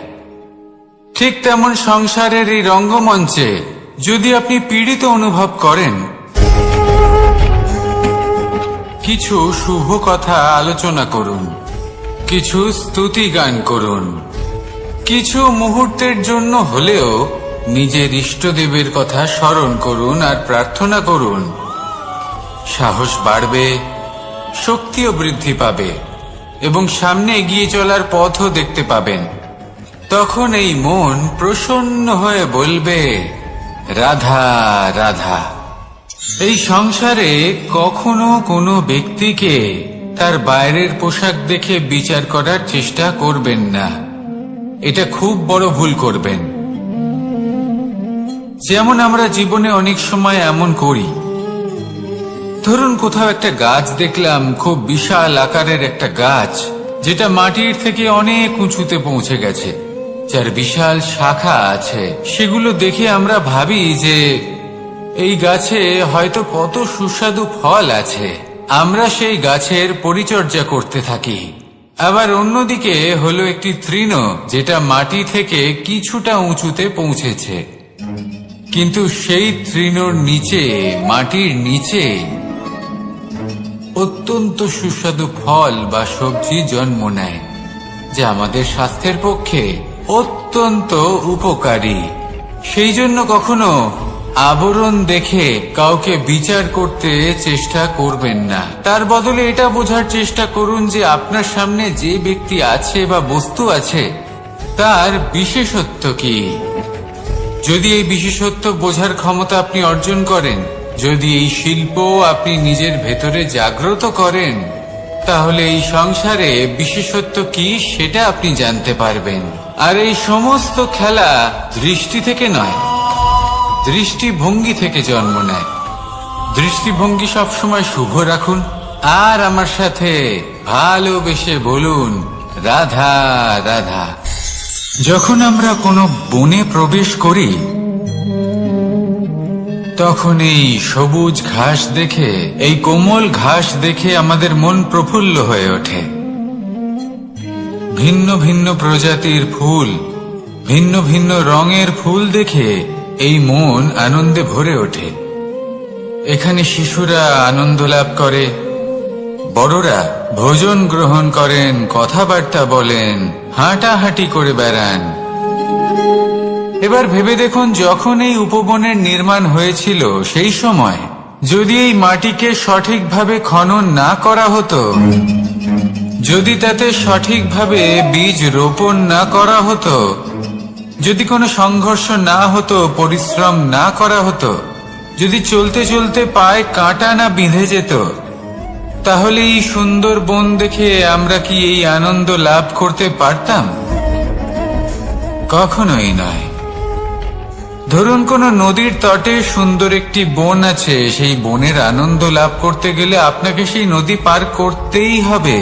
ঠিক তেমন সংসারের এই রঙ্গমঞ্চে যদি আপনি পীড়িত অনুভব করেন, কিছু শুভ কথা আলোচনা করুন, কিছু স্তুতি গান করুন, কিছু মুহূর্তের জন্য হলেও নিজের ইষ্টদেবের কথা স্মরণ করুন আর প্রার্থনা করুন। সাহস বাড়বে, শক্তিও বৃদ্ধি পাবে এবং সামনে এগিয়ে চলার পথও দেখতে পাবেন। তখন এই মন প্রসন্ন হয়ে বলবে, রাধা রাধা। এই সংসারে কখনো কোনো ব্যক্তিকে তার বাইরের পোশাক দেখে বিচার করার চেষ্টা করবেন না, এটা খুব বড় ভুল করবেন। যেমন আমরা জীবনে অনেক সময় এমন করি, ধরুন কোথাও একটা গাছ দেখলাম, খুব বিশাল আকারের একটা গাছ, যেটা মাটির থেকে অনেক উঁচুতে পৌঁছে গেছে, যার বিশাল শাখা আছে। সেগুলো দেখে আমরা ভাবি যে এই গাছে হয়তো কত সুস্বাদু ফল আছে। আমরা সেই গাছের পরিচর্যা করতে থাকি। আবার অন্যদিকে হলো একটি তৃণ, যেটা মাটি থেকে কিছুটা উঁচুতে পৌঁছেছে, কিন্তু সেই তৃণর নিচে, মাটির নিচে অত্যন্ত সুস্বাদু ফল বা সবজি জন্ম নেয়, যা আমাদের স্বাস্থ্যের পক্ষে অত্যন্ত উপকারী। সেই জন্য কখনো আবরণ দেখে কাউকে বিচার করতে চেষ্টা করবেন না। তার বদলে এটা বোঝার চেষ্টা করুন যে আপনার সামনে যে ব্যক্তি আছে বা বস্তু আছে, তার বিশেষত্ব কি। যদি এই বিশেষত্ব বোঝার ক্ষমতা আপনি অর্জন করেন, যদি এই শিল্প আপনি নিজের ভেতরে জাগ্রত করেন, তাহলে এই সংসারে বিশেষত্ব কি সেটা আপনি জানতে পারবেন। আর এই সমস্ত খেলা দৃষ্টি থেকে নয়, দৃষ্টিভঙ্গি থেকে জন্ম নেয়। দৃষ্টিভঙ্গি সবসময় শুভ রাখুন, আর আমার সাথে ভালোবেসে বলুন, রাধা রাধা। যখন আমরা কোনো বনে প্রবেশ করি, তখন এই সবুজ ঘাস দেখে, এই কোমল ঘাস দেখে আমাদের মন প্রফুল্ল হয়ে ওঠে। ভিন্ন ভিন্ন প্রজাতির ফুল, ভিন্ন ভিন্ন রঙের ফুল দেখে এই মন আনন্দে ভরে ওঠে। এখানে শিশুরা আনন্দ লাভ করে, বড়রা ভোজন গ্রহণ করেন, কথাবার্তা বলেন, হাঁটাহাঁটি করে বেড়ান। এবার ভেবে দেখুন, যখন এই উপবনের নির্মাণ হয়েছিল, সেই সময় যদি এই মাটিকে সঠিকভাবে খনন না করা হতো, যদি তাতে সঠিকভাবে বীজ রোপণ না করা হতো, যদি কোনো সংঘর্ষ না হতো, পরিশ্রম না করা হতো, যদি চলতে চলতে পায়ে কাঁটা না বিঁধে যেত, তাহলে এই সুন্দর বন দেখে আমরা কি এই আনন্দ লাভ করতে পারতাম? কখনোই নয়। ধরুন কোনো নদীর তটে সুন্দর একটি বন আছে, সেই বনের আনন্দ লাভ করতে গেলে আপনাকে সেই নদী পার করতেই হবে।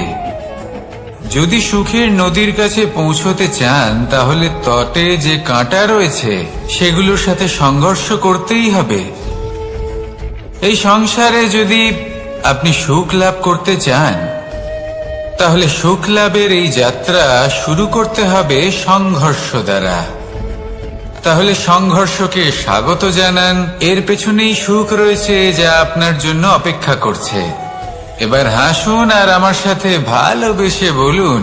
যদি সুখের নদীর কাছে পৌঁছতে চান তাহলে তটে যে কাঁটা রয়েছে সেগুলোর সাথে সংঘর্ষ করতেই হবে। এই সংসারে যদি আপনি সুখ লাভ করতে চান তাহলে সুখ লাভের এই যাত্রা শুরু করতে হবে সংঘর্ষ দ্বারা। তাহলে সংঘর্ষকে স্বাগত জানান, এর পেছনেই সুখ রয়েছে যা আপনার জন্য অপেক্ষা করছে। এবার হাসুন আর আমার সাথে ভালোবেসে বলুন,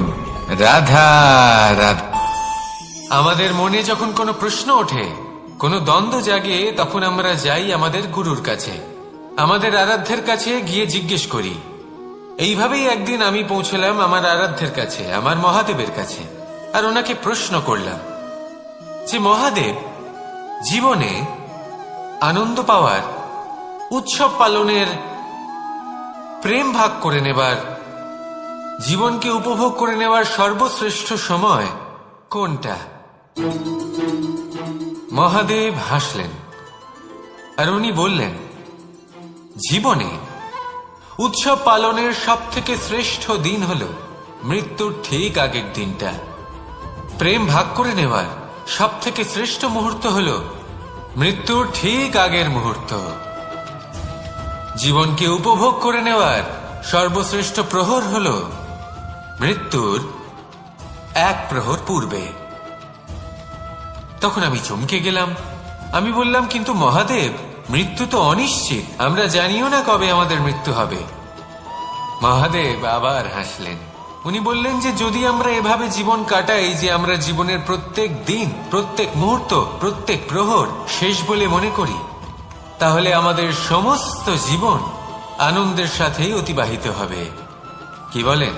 রাধা রাধা। আমাদের মনে যখন কোনো প্রশ্ন ওঠে, কোনো দ্বন্দ্ব জাগে, তখন আমরা যাই আমাদের গুরুর কাছে, আমাদের আরাধ্যের কাছে গিয়ে জিজ্ঞেস করি। এইভাবেই একদিন আমি পৌঁছলাম আমার আরাধ্যের কাছে, আমার মহাদেবের কাছে, আর ওনাকে প্রশ্ন করলাম যে মহাদেব, জীবনে আনন্দ পাওয়ার, উৎসব পালনের, প্রেম ভাগ করে নেবার, জীবনকে উপভোগ করে নেওয়ার সর্বশ্রেষ্ঠ সময় কোনটা? মহাদেব হাসলেন আর উনি বললেন, জীবনে উৎসব পালনের সব থেকে শ্রেষ্ঠ দিন হল মৃত্যুর ঠিক আগের দিনটা। প্রেম ভাগ করে নেওয়ার সব থেকে শ্রেষ্ঠ মুহূর্ত হল মৃত্যুর ঠিক আগের মুহূর্ত। জীবনকে উপভোগ করে নেওয়ার সর্বশ্রেষ্ঠ প্রহর হল মৃত্যুর এক প্রহর পূর্বে। তখন আমি চমকে গেলাম। আমি বললাম, কিন্তু মহাদেব, মৃত্যু তো অনিশ্চিত, আমরা জানিও না কবে আমাদের মৃত্যু হবে। মহাদেব আবার হাসলেন। উনি বললেন যে যদি আমরা এভাবে জীবন কাটাই যে আমরা জীবনের প্রত্যেক দিন, প্রত্যেক মুহূর্ত, প্রত্যেক প্রহর শেষ বলে মনে করি, তাহলে আমাদের সমস্ত জীবন আনন্দের সাথেই অতিবাহিত হবে। কি বলেন?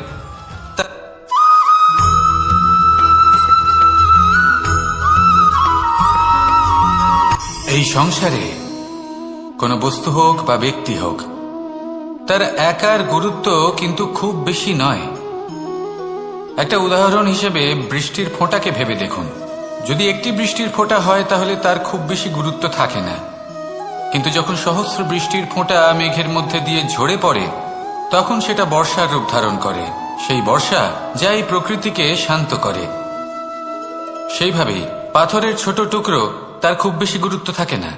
এই সংসারে কোনো বস্তু হোক বা ব্যক্তি হোক, তার একার গুরুত্ব কিন্তু খুব বেশি নয়। একটা উদাহরণ হিসেবে বৃষ্টির ফোঁটাকে ভেবে দেখুন। যদি একটি বৃষ্টির ফোঁটা হয় তাহলে তার খুব বেশি গুরুত্ব থাকে না, কিন্তু যখন সহস্র বৃষ্টির ফোঁটা মেঘের মধ্যে দিয়ে ঝরে পড়ে তখন সেটা বর্ষার রূপ ধারণ করে। সেই বর্ষা যা এই প্রকৃতিকে শান্ত করে। সেইভাবেই পাথরের ছোট টুকরো, তার খুব বেশি গুরুত্ব থাকে না,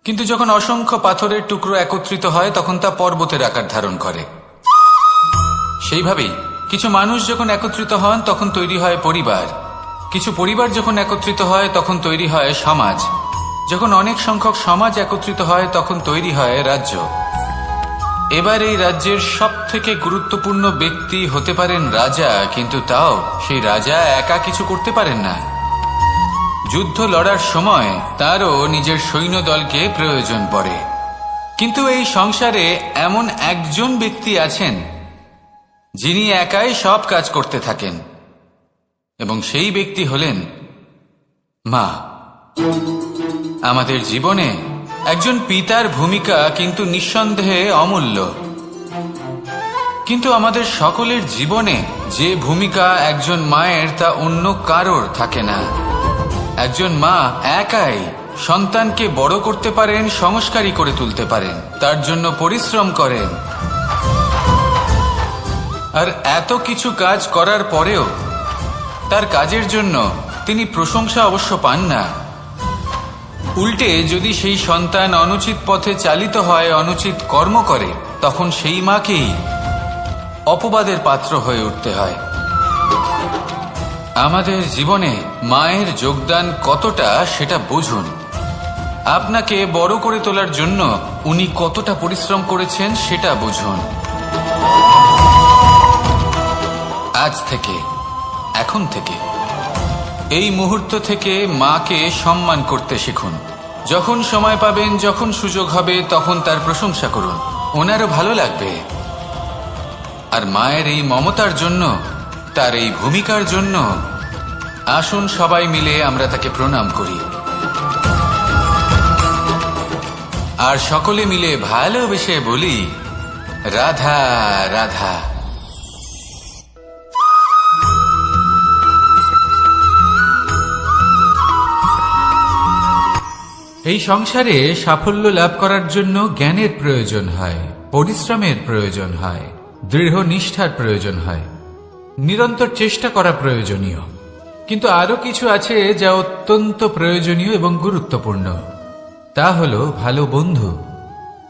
কিন্তু যখন অসংখ্য পাথরের টুকরো একত্রিত হয় তখন তা পর্বতের আকার ধারণ করে। সেইভাবেই কিছু মানুষ যখন একত্রিত হন তখন তৈরি হয় পরিবার, কিছু পরিবার যখন একত্রিত হয় তখন তৈরি হয় সমাজ, যখন অনেক সংখ্যক সমাজ একত্রিত হয় তখন তৈরি হয় রাজ্য। এবার এই রাজ্যের সব থেকে গুরুত্বপূর্ণ ব্যক্তি হতে পারেন রাজা, কিন্তু তাও সেই রাজা একা কিছু করতে পারেন না। যুদ্ধ লড়ার সময় তারও নিজের সৈন্যদলকে প্রয়োজন পড়ে। কিন্তু এই সংসারে এমন একজন ব্যক্তি আছেন যিনি একাই সব কাজ করতে থাকেন, এবং সেই ব্যক্তি হলেন মা। আমাদের জীবনে একজন পিতার ভূমিকা কিন্তু নিঃসন্দেহে অমূল্য, কিন্তু আমাদের সকলের জীবনে যে ভূমিকা একজন মায়ের তা অন্য কারোর থাকে না। একজন মা একাই সন্তানকে বড় করতে পারেন, সংস্কারী করে তুলতে পারেন, তার জন্য পরিশ্রম করেন। আর এত কিছু কাজ করার পরেও তার কাজের জন্য তিনি প্রশংসা অবশ্য পান না। উল্টে যদি সেই সন্তান অনুচিত পথে চালিত হয়, অনুচিত কর্ম করে, তখন সেই মাকেই অপবাদের পাত্র হয়ে উঠতে হয়। আমাদের জীবনে মায়ের যোগদান কতটা সেটা বুঝুন। আপনাকে বড় করে তোলার জন্য উনি কতটা পরিশ্রম করেছেন সেটা বুঝুন। আজ থেকে, এখন থেকে, এই মুহূর্ত থেকে মাকে সম্মান করতে শিখুন। যখন সময় পাবেন, যখন সুযোগ হবে, তখন তার প্রশংসা করুন, ওনারও ভালো লাগবে। আর মায়ের এই মমতার জন্য, তার এই ভূমিকার জন্য আসুন সবাই মিলে আমরা তাকে প্রণাম করি, আর সকলে মিলে ভালোবেসে বলি, রাধা রাধা। এই সংসারে সাফল্য লাভ করার জন্য জ্ঞানের প্রয়োজন হয়, পরিশ্রমের প্রয়োজন হয়, দৃঢ় নিষ্ঠার প্রয়োজন হয়, নিরন্তর চেষ্টা করা প্রয়োজনীয়। কিন্তু আরো কিছু আছে যা অত্যন্ত প্রয়োজনীয় এবং গুরুত্বপূর্ণ। তা হলো ভালো বন্ধু।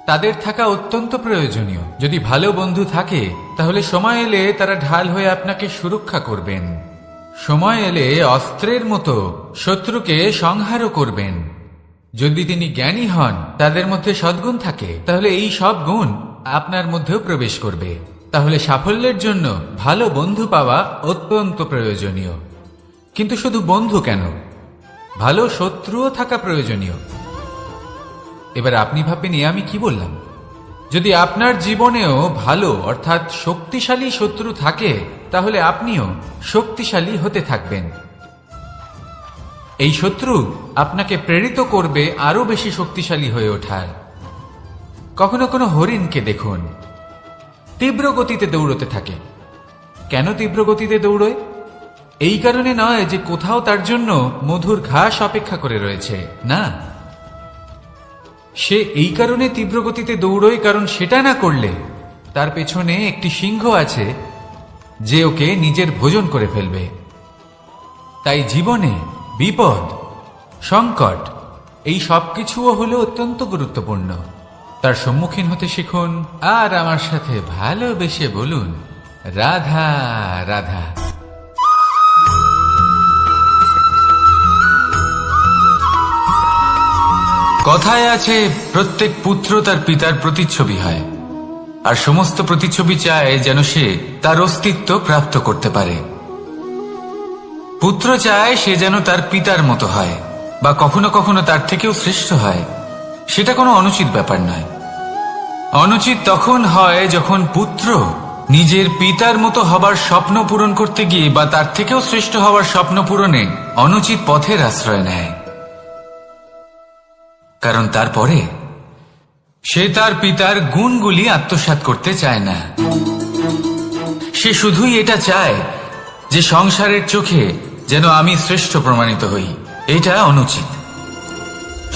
তাদের থাকা অত্যন্ত প্রয়োজনীয়। যদি ভালো বন্ধু থাকে তাহলে সময় এলে তারা ঢাল হয়ে আপনাকে সুরক্ষা করবেন। সময় এলে অস্ত্রের মতো শত্রুকে সংহারও করবেন। যদি তিনি জ্ঞানী হন, তাদের মধ্যে সদ্গুণ থাকে, তাহলে এই সব গুণ আপনার মধ্যেও প্রবেশ করবে। তাহলে সাফল্যের জন্য ভালো বন্ধু পাওয়া অত্যন্ত প্রয়োজনীয়। কিন্তু শুধু বন্ধু কেন, ভালো শত্রুও থাকা প্রয়োজনীয়। এবার আপনি ভাববেন, আমি কি বললাম? যদি আপনার জীবনেও ভালো অর্থাৎ শক্তিশালী শত্রু থাকে, তাহলে আপনিও শক্তিশালী হতে থাকবেন। এই শত্রু আপনাকে প্রেরিত করবে আরো বেশি শক্তিশালী হয়ে ওঠার। কখনো কোনো হরিণকে দেখুন, তীব্র গতিতে দৌড়তে থাকে। কেন তীব্র গতিতে দৌড়য়? এই কারণে নয় যে কোথাও তার জন্য মধুর ঘাস অপেক্ষা করে রয়েছে, না। সে এই কারণে তীব্র গতিতে দৌড়য় কারণ সেটা না করলে তার পেছনে একটি সিংহ আছে যে ওকে নিজের ভোজন করে ফেলবে। তাই জীবনে বিপদ, সংকট, এই সবকিছুও হলো অত্যন্ত গুরুত্বপূর্ণ। তার সম্মুখীন হতে শিখুন আর আমার সাথে ভালোবেসে বলুন, রাধা রাধা। কথায় আছে, প্রত্যেক পুত্র তার পিতার প্রতিচ্ছবি হয়, আর সমস্ত প্রতিচ্ছবি চায় যেন সে তার অস্তিত্ব প্রাপ্ত করতে পারে। পুত্র চায় সে যেন তার পিতার মতো হয়, বা কখনো কখনো তার থেকেও শ্রেষ্ঠ হয়। সেটা কোনো অনুচিত ব্যাপার নয়। অনুচিত তখন হয় যখন পুত্র নিজের পিতার মতো হবার স্বপ্ন পূরণ করতে গিয়ে বা তার থেকেও শ্রেষ্ঠ হওয়ার স্বপ্ন পূরণে অনুচিত পথের আশ্রয় নেয়। কারণ তারপরে সে তার পিতার গুণগুলি আত্মসাৎ করতে চায় না। সে শুধুই এটা চায় যে সংসারের চোখে যেন আমি শ্রেষ্ঠ প্রমাণিত হই। এটা অনুচিত।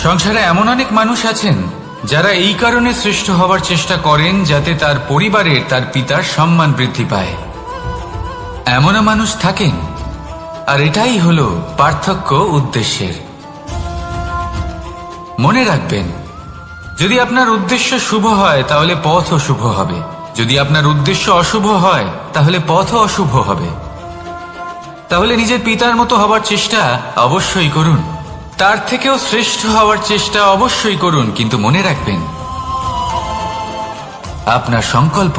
সংসারে এমন অনেক মানুষ আছেন যারা এই কারণে শ্রেষ্ঠ হবার চেষ্টা করেন যাতে তার পরিবারের তার পিতার সম্মান বৃদ্ধি পায়। এমনও মানুষ থাকেন, আর এটাই হলো পার্থক্য উদ্দেশ্যের। মনে রাখবেন, যদি আপনার উদ্দেশ্য শুভ হয় তাহলে পথও শুভ হবে। যদি আপনার উদ্দেশ্য অশুভ হয় তাহলে পথও অশুভ হবে। তাহলে নিজের পিতার মতো হবার চেষ্টা অবশ্যই করুন, তার থেকেও শ্রেষ্ঠ হওয়ার চেষ্টা অবশ্যই করুন। কিন্তু মনে রাখবেন, আপনার সংকল্প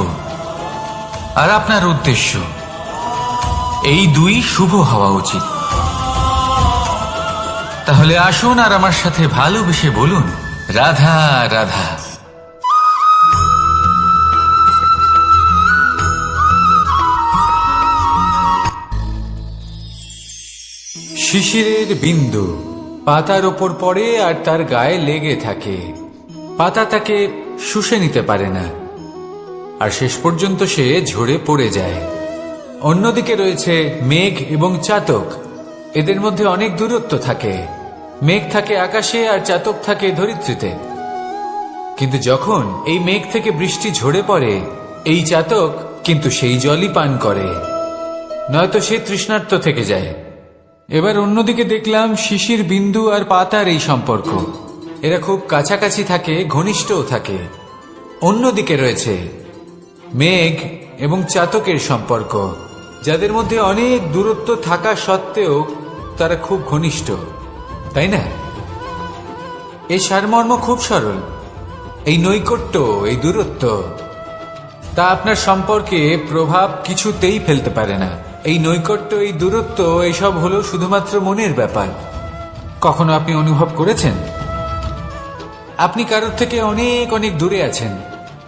আর আপনার উদ্দেশ্য এই দুই শুভ হওয়া উচিত। তাহলে আসুন আর আমার সাথে ভালোবেসে বলুন, রাধা রাধা। শিশিরের বিন্দু পাতার ওপর পড়ে আর তার গায়ে লেগে থাকে। পাতা তাকে শুষে নিতে পারে না, আর শেষ পর্যন্ত সে ঝরে পড়ে যায়। অন্যদিকে রয়েছে মেঘ এবং চাতক। এদের মধ্যে অনেক দূরত্ব থাকে। মেঘ থাকে আকাশে আর চাতক থাকে ধরিত্রীতে। কিন্তু যখন এই মেঘ থেকে বৃষ্টি ঝরে পড়ে, এই চাতক কিন্তু সেই জলই পান করে, নয়তো সে তৃষ্ণার্ত থেকে যায়। এবার অন্যদিকে দেখলাম শিশির বিন্দু আর পাতার এই সম্পর্ক। এরা খুব কাছাকাছি থাকে, ঘনিষ্ঠও থাকে। অন্যদিকে রয়েছে মেঘ এবং চাতকের সম্পর্ক, যাদের মধ্যে অনেক দূরত্ব থাকা সত্ত্বেও তারা খুব ঘনিষ্ঠ, তাই না? এই সারমর্ম খুব সরল। এই নৈকট্য, এই দূরত্ব, তা আপনার সম্পর্কে প্রভাব কিছুতেই ফেলতে পারে না। এই নৈকট্য, এই দূরত্ব, এইসব হলো শুধুমাত্র মনের ব্যাপার। কখনো আপনি অনুভব করেছেন আপনি কারোর থেকে অনেক অনেক দূরে আছেন,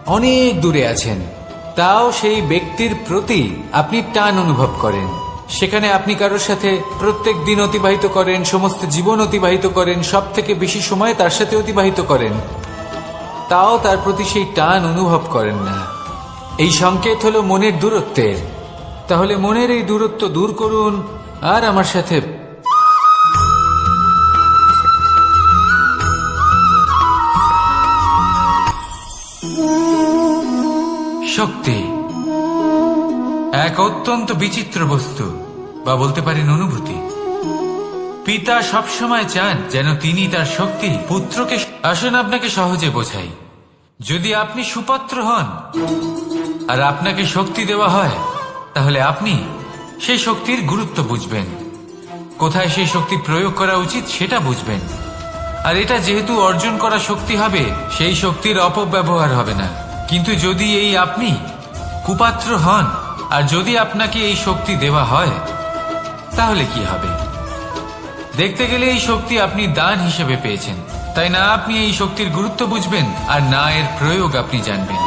অনেক দূরে আছেন, তাও সেই ব্যক্তির প্রতি আপনি টান অনুভব করেন। সেখানে আপনি কারোর সাথে প্রত্যেক দিন অতিবাহিত করেন, সমস্ত জীবন অতিবাহিত করেন, সব থেকে বেশি সময় তার সাথে অতিবাহিত করেন, তাও তার প্রতি সেই টান অনুভব করেন না। এই সংকেত হলো মনের দূরত্বের। তাহলে মনের এই দূরত্ব দূর করুন আর আমার সাথে শক্তি এক অত্যন্ত বিচিত্র বস্তু, বা বলতে পারেন অনুভূতি। পিতা সবসময় চান যেন তিনি তার শক্তি পুত্রকে। আসুন আপনাকে সহজে বোঝাই। যদি আপনি সুপাত্র হন আর আপনাকে শক্তি দেওয়া হয়, তাহলে আপনি সেই শক্তির গুরুত্ব বুঝবেন, কোথায় সেই শক্তি প্রয়োগ করা উচিত সেটা বুঝবেন। আর এটা যেহেতু অর্জন করা শক্তি হবে, সেই শক্তির অপব্যবহার হবে না। কিন্তু যদি এই আপনি কুপাত্র হন আর যদি আপনাকে এই শক্তি দেওয়া হয়, তাহলে কি হবে? দেখতে গেলে এই শক্তি আপনি দান হিসেবে পেয়েছেন, তাই না আপনি এই শক্তির গুরুত্ব বুঝবেন আর না এর প্রয়োগ আপনি জানবেন।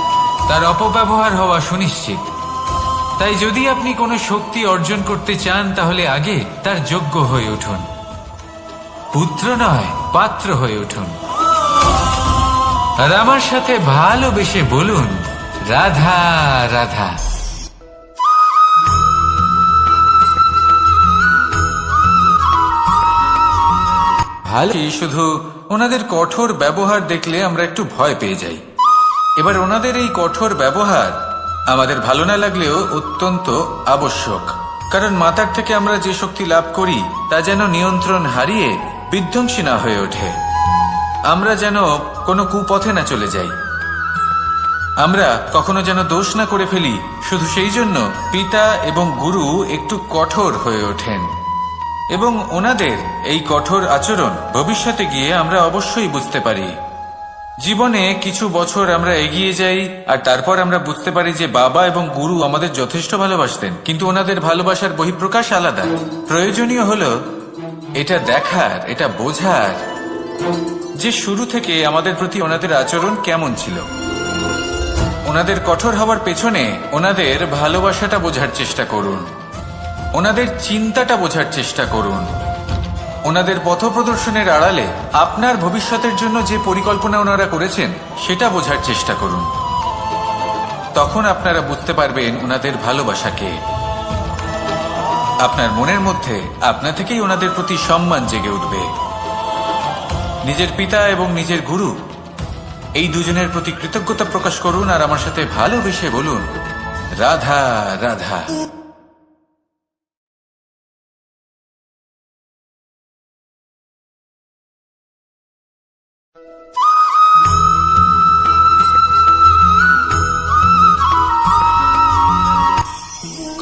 তার অপব্যবহার হওয়া সুনিশ্চিত। তাই যদি আপনি কোনো শক্তি অর্জন করতে চান, তাহলে আগে তার যোগ্য হয়ে উঠুন। পুত্র নয়, পাত্র হয়ে উঠুন। আর আমার সাথে ভালোবেসে বলুন, রাধা রাধা। ভালো, শুধু ওনাদের কঠোর ব্যবহার দেখলে আমরা একটু ভয় পেয়ে যাই। এবার ওনাদের এই কঠোর ব্যবহার আমাদের ভালো না লাগলেও অত্যন্ত আবশ্যক, কারণ মাতার থেকে আমরা যে শক্তি লাভ করি তা যেন নিয়ন্ত্রণ হারিয়ে বিধ্বংসী না হয়ে ওঠে। আমরা যেন কোনো কুপথে না চলে যাই, আমরা কখনো যেন দোষ না করে ফেলি। শুধু সেই জন্য পিতা এবং গুরু একটু কঠোর হয়ে ওঠেন, এবং ওনাদের এই কঠোর আচরণ ভবিষ্যতে গিয়ে আমরা অবশ্যই বুঝতে পারি। জীবনে কিছু বছর আমরা এগিয়ে যাই আর তারপর আমরা বুঝতে পারি যে বাবা এবং গুরু আমাদের যথেষ্ট ভালোবাসতেন, কিন্তু ওনাদের ভালোবাসার বহিঃপ্রকাশ আলাদা। প্রয়োজনীয় হলো এটা দেখার, এটা বোঝার যে শুরু থেকে আমাদের প্রতি ওনাদের আচরণ কেমন ছিল। ওনাদের কঠোর হওয়ার পেছনে ওনাদের ভালোবাসাটা বোঝার চেষ্টা করুন, ওনাদের চিন্তাটা বোঝার চেষ্টা করুন, ওনাদের পথপ্রদর্শনের আড়ালে আপনার ভবিষ্যতের জন্য যে পরিকল্পনা ওনারা করেছেন সেটা বোঝার চেষ্টা করুন। তখন আপনারা বুঝতে পারবেন ওনাদের ভালোবাসাকে। আপনার মনের মধ্যে আপনা থেকেই ওনাদের প্রতি সম্মান জেগে উঠবে। নিজের পিতা এবং নিজের গুরু এই দুজনের প্রতি কৃতজ্ঞতা প্রকাশ করুন আর আমার সাথে ভালোবেসে বলুন, রাধা রাধা।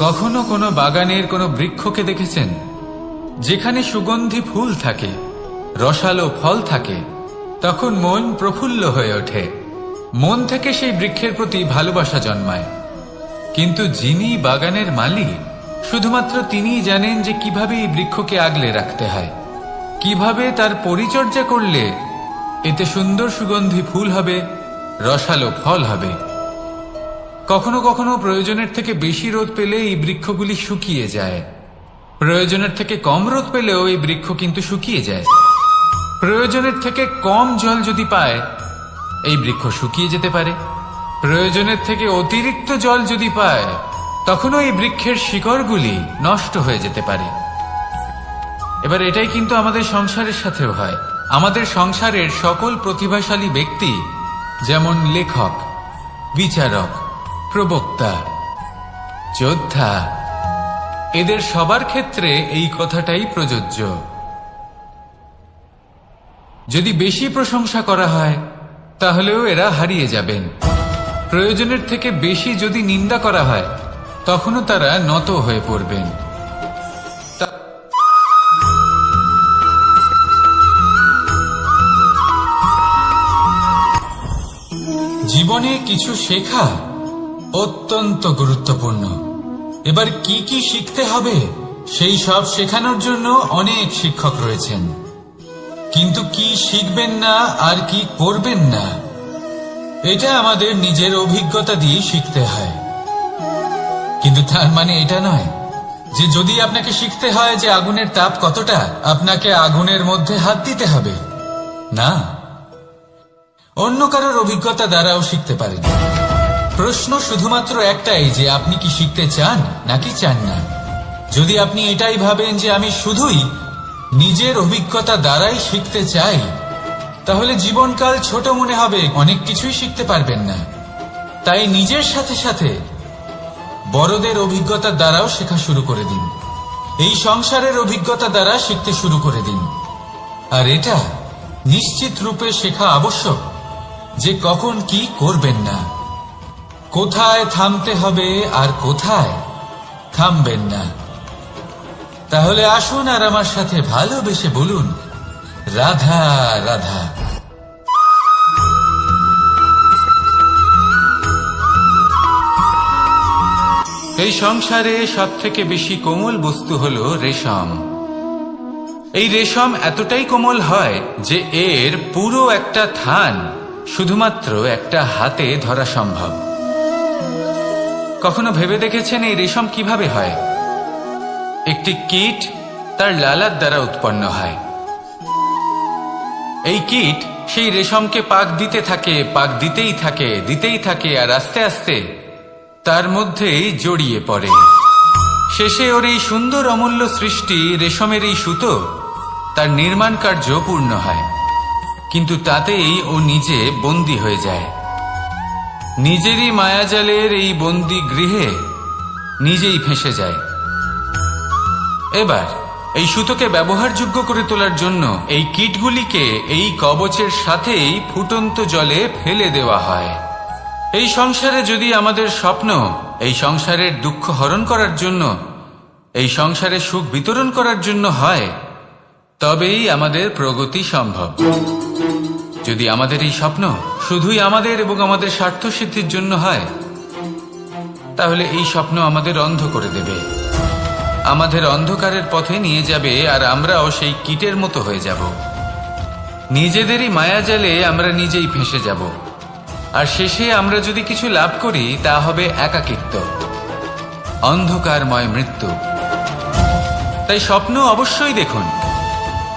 কখনো কোনো বাগানের কোনো বৃক্ষকে দেখেছেন যেখানে সুগন্ধি ফুল থাকে, রসালো ফল থাকে? তখন মন প্রফুল্ল হয়ে ওঠে, মন থেকে সেই বৃক্ষের প্রতি ভালোবাসা জন্মায়। কিন্তু যিনি বাগানের মালিক, শুধুমাত্র তিনিই জানেন যে কিভাবে এই বৃক্ষকে আগলে রাখতে হয়, কিভাবে তার পরিচর্যা করলে এতে সুন্দর সুগন্ধি ফুল হবে, রসালো ফল হবে। কখনো কখনো প্রয়োজনের থেকে বেশি রোদ পেলে এই বৃক্ষগুলি শুকিয়ে যায়, প্রয়োজনের থেকে কম রোদ পেলেও এই বৃক্ষ কিন্তু শুকিয়ে যায়। প্রয়োজনের থেকে কম জল যদি পায়, এই বৃক্ষ শুকিয়ে যেতে পারে। প্রয়োজনের থেকে অতিরিক্ত জল যদি পায়, তখনও এই বৃক্ষের শিকড়গুলি নষ্ট হয়ে যেতে পারে। এবার এটাই কিন্তু আমাদের সংসারের সাথেও হয়। আমাদের সংসারের সকল প্রতিভাশালী ব্যক্তি, যেমন লেখক, বিচারক, প্রবক্তা, যোদ্ধা, এদের সবার ক্ষেত্রে এই কথাটাই প্রযোজ্য। যদি বেশি প্রশংসা করা হয়, তাহলেও এরা হারিয়ে যাবেন। প্রয়োজনের থেকে বেশি যদি নিন্দা করা হয়, তখনও তারা নত হয়ে পড়বেন। জীবনে কিছু শেখা অত্যন্ত গুরুত্বপূর্ণ। এবার কি কি শিখতে হবে, সেই সব শেখানোর জন্য অনেক শিক্ষক রয়েছেন, কিন্তু কি শিখবেন না আর কি করবেন না, এটা আমাদের নিজের অভিজ্ঞতা দিয়ে শিখতে হয়। কিন্তু তার মানে এটা নয় যে যদি আপনাকে শিখতে হয় যে আগুনের তাপ কতটা, আপনাকে আগুনের মধ্যে হাত দিতে হবে। না, অন্য কারোর অভিজ্ঞতা দ্বারাও শিখতে পারেন। প্রশ্ন শুধুমাত্র একটাই যে আপনি কি শিখতে চান নাকি চান না। যদি আপনি এটাই ভাবেন যে আমি শুধুই নিজের অভিজ্ঞতা দ্বারাই শিখতে চাই, তাহলে জীবনকাল ছোট মনে হবে, অনেক কিছুই শিখতে পারবেন না। তাই নিজের সাথে সাথে বড়দের অভিজ্ঞতার দ্বারাও শেখা শুরু করে দিন। এই সংসারের অভিজ্ঞতা দ্বারা শিখতে শুরু করে দিন। আর এটা নিশ্চিত রূপে শেখা আবশ্যক যে কখন কি করবেন না, কোথায় থামতে হবে আর কোথায় থামবেন না। তাহলে আসুন আর আমার সাথে ভালোবেসে বলুন, রাধা রাধা। এই সংসারে সবথেকে বেশি কোমল বস্তু হল রেশম। এই রেশম এতটাই কোমল হয় যে এর পুরো একটা থান শুধুমাত্র একটা হাতে ধরা সম্ভব। কখনো ভেবে দেখেছেন এই রেশম কিভাবে হয়? একটি কীট তার লালার দ্বারা উৎপন্ন হয়। এই কীট সেই রেশমকে পাক দিতে থাকে, পাক দিতেই থাকে আর আস্তে আস্তে তার মধ্যেই জড়িয়ে পড়ে। শেষে ওর এই সুন্দর অমূল্য সৃষ্টি রেশমের এই সুতো তার নির্মাণ কার্য পূর্ণ হয়, কিন্তু তাতেই ও নিজে বন্দী হয়ে যায়। নিজেরই মায়াজালের এই বন্দী গৃহে নিজেই ফেঁসে যায়। এবার এই সুতোকে ব্যবহারযোগ্য করে তোলার জন্য এই কীটগুলিকে এই কবচের সাথেই ফুটন্ত জলে ফেলে দেওয়া হয়। এই সংসারে যদি আমাদের স্বপ্ন এই সংসারের দুঃখ হরণ করার জন্য, এই সংসারে সুখ বিতরণ করার জন্য হয়, তবেই আমাদের প্রগতি সম্ভব। যদি আমাদের এই স্বপ্ন শুধুই আমাদের এবং আমাদের স্বার্থ সিদ্ধির জন্য হয়, তাহলে এই স্বপ্ন আমাদের অন্ধ করে দেবে, আমাদের অন্ধকারের পথে নিয়ে যাবে, আর আমরাও সেই কীটের মতো হয়ে যাব। নিজেদেরই মায়াজালে আমরা নিজেই ফেঁসে যাব, আর শেষে আমরা যদি কিছু লাভ করি তা হবে একাকিত্ব, অন্ধকারময় মৃত্যু। তাই স্বপ্ন অবশ্যই দেখুন,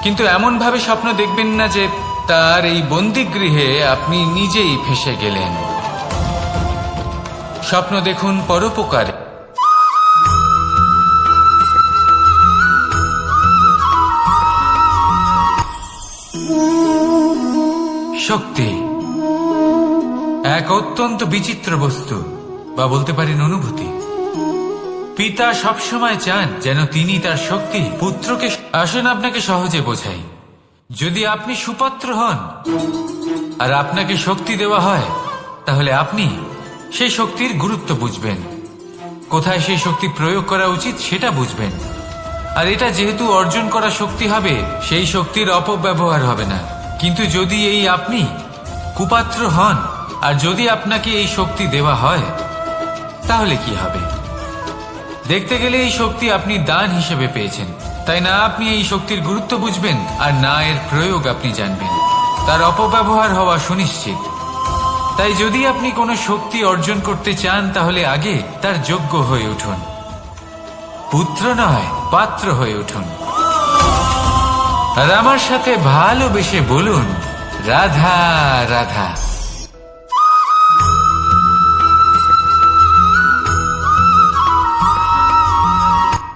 কিন্তু এমন ভাবে স্বপ্ন দেখবেন না যে তার এই বন্দিগৃহে আপনি নিজেই ফেঁসে গেলেন। স্বপ্ন দেখুন পরোপকারে। শক্তি এক অত্যন্ত বিচিত্র বস্তু, বা বলতে পারেন অনুভূতি। পিতা সবসময় চান যেন তিনি তার শক্তি পুত্রকে। আসুন আপনাকে সহজে বোঝাই। যদি আপনি সুপাত্র হন আর আপনাকে শক্তি দেওয়া হয়, তাহলে আপনি সেই শক্তির গুরুত্ব বুঝবেন, কোথায় সেই শক্তি প্রয়োগ করা উচিত সেটা বুঝবেন। আর এটা যেহেতু অর্জন করা শক্তি হবে, সেই শক্তির অপব্যবহার হবে না। কিন্তু যদি এই আপনি কুপাত্র হন আর যদি আপনাকে এই শক্তি দেওয়া হয়, তাহলে কি হবে? দেখতে গেলে এই শক্তি আপনি দান হিসেবে পেয়েছেন, তাই না আপনি এই শক্তির গুরুত্ব বুঝবেন আর না এর প্রয়োগ আপনি জানবেন। তার অপব্যবহার হওয়া সুনিশ্চিত। তাই যদি আপনি কোনো শক্তি অর্জন করতে চান, তাহলে আগে তার যোগ্য হয়ে উঠুন, পুত্র নয় পাত্র হয়ে উঠুন। আর আমার সাথে ভালোবেসে বলুন, রাধা রাধা।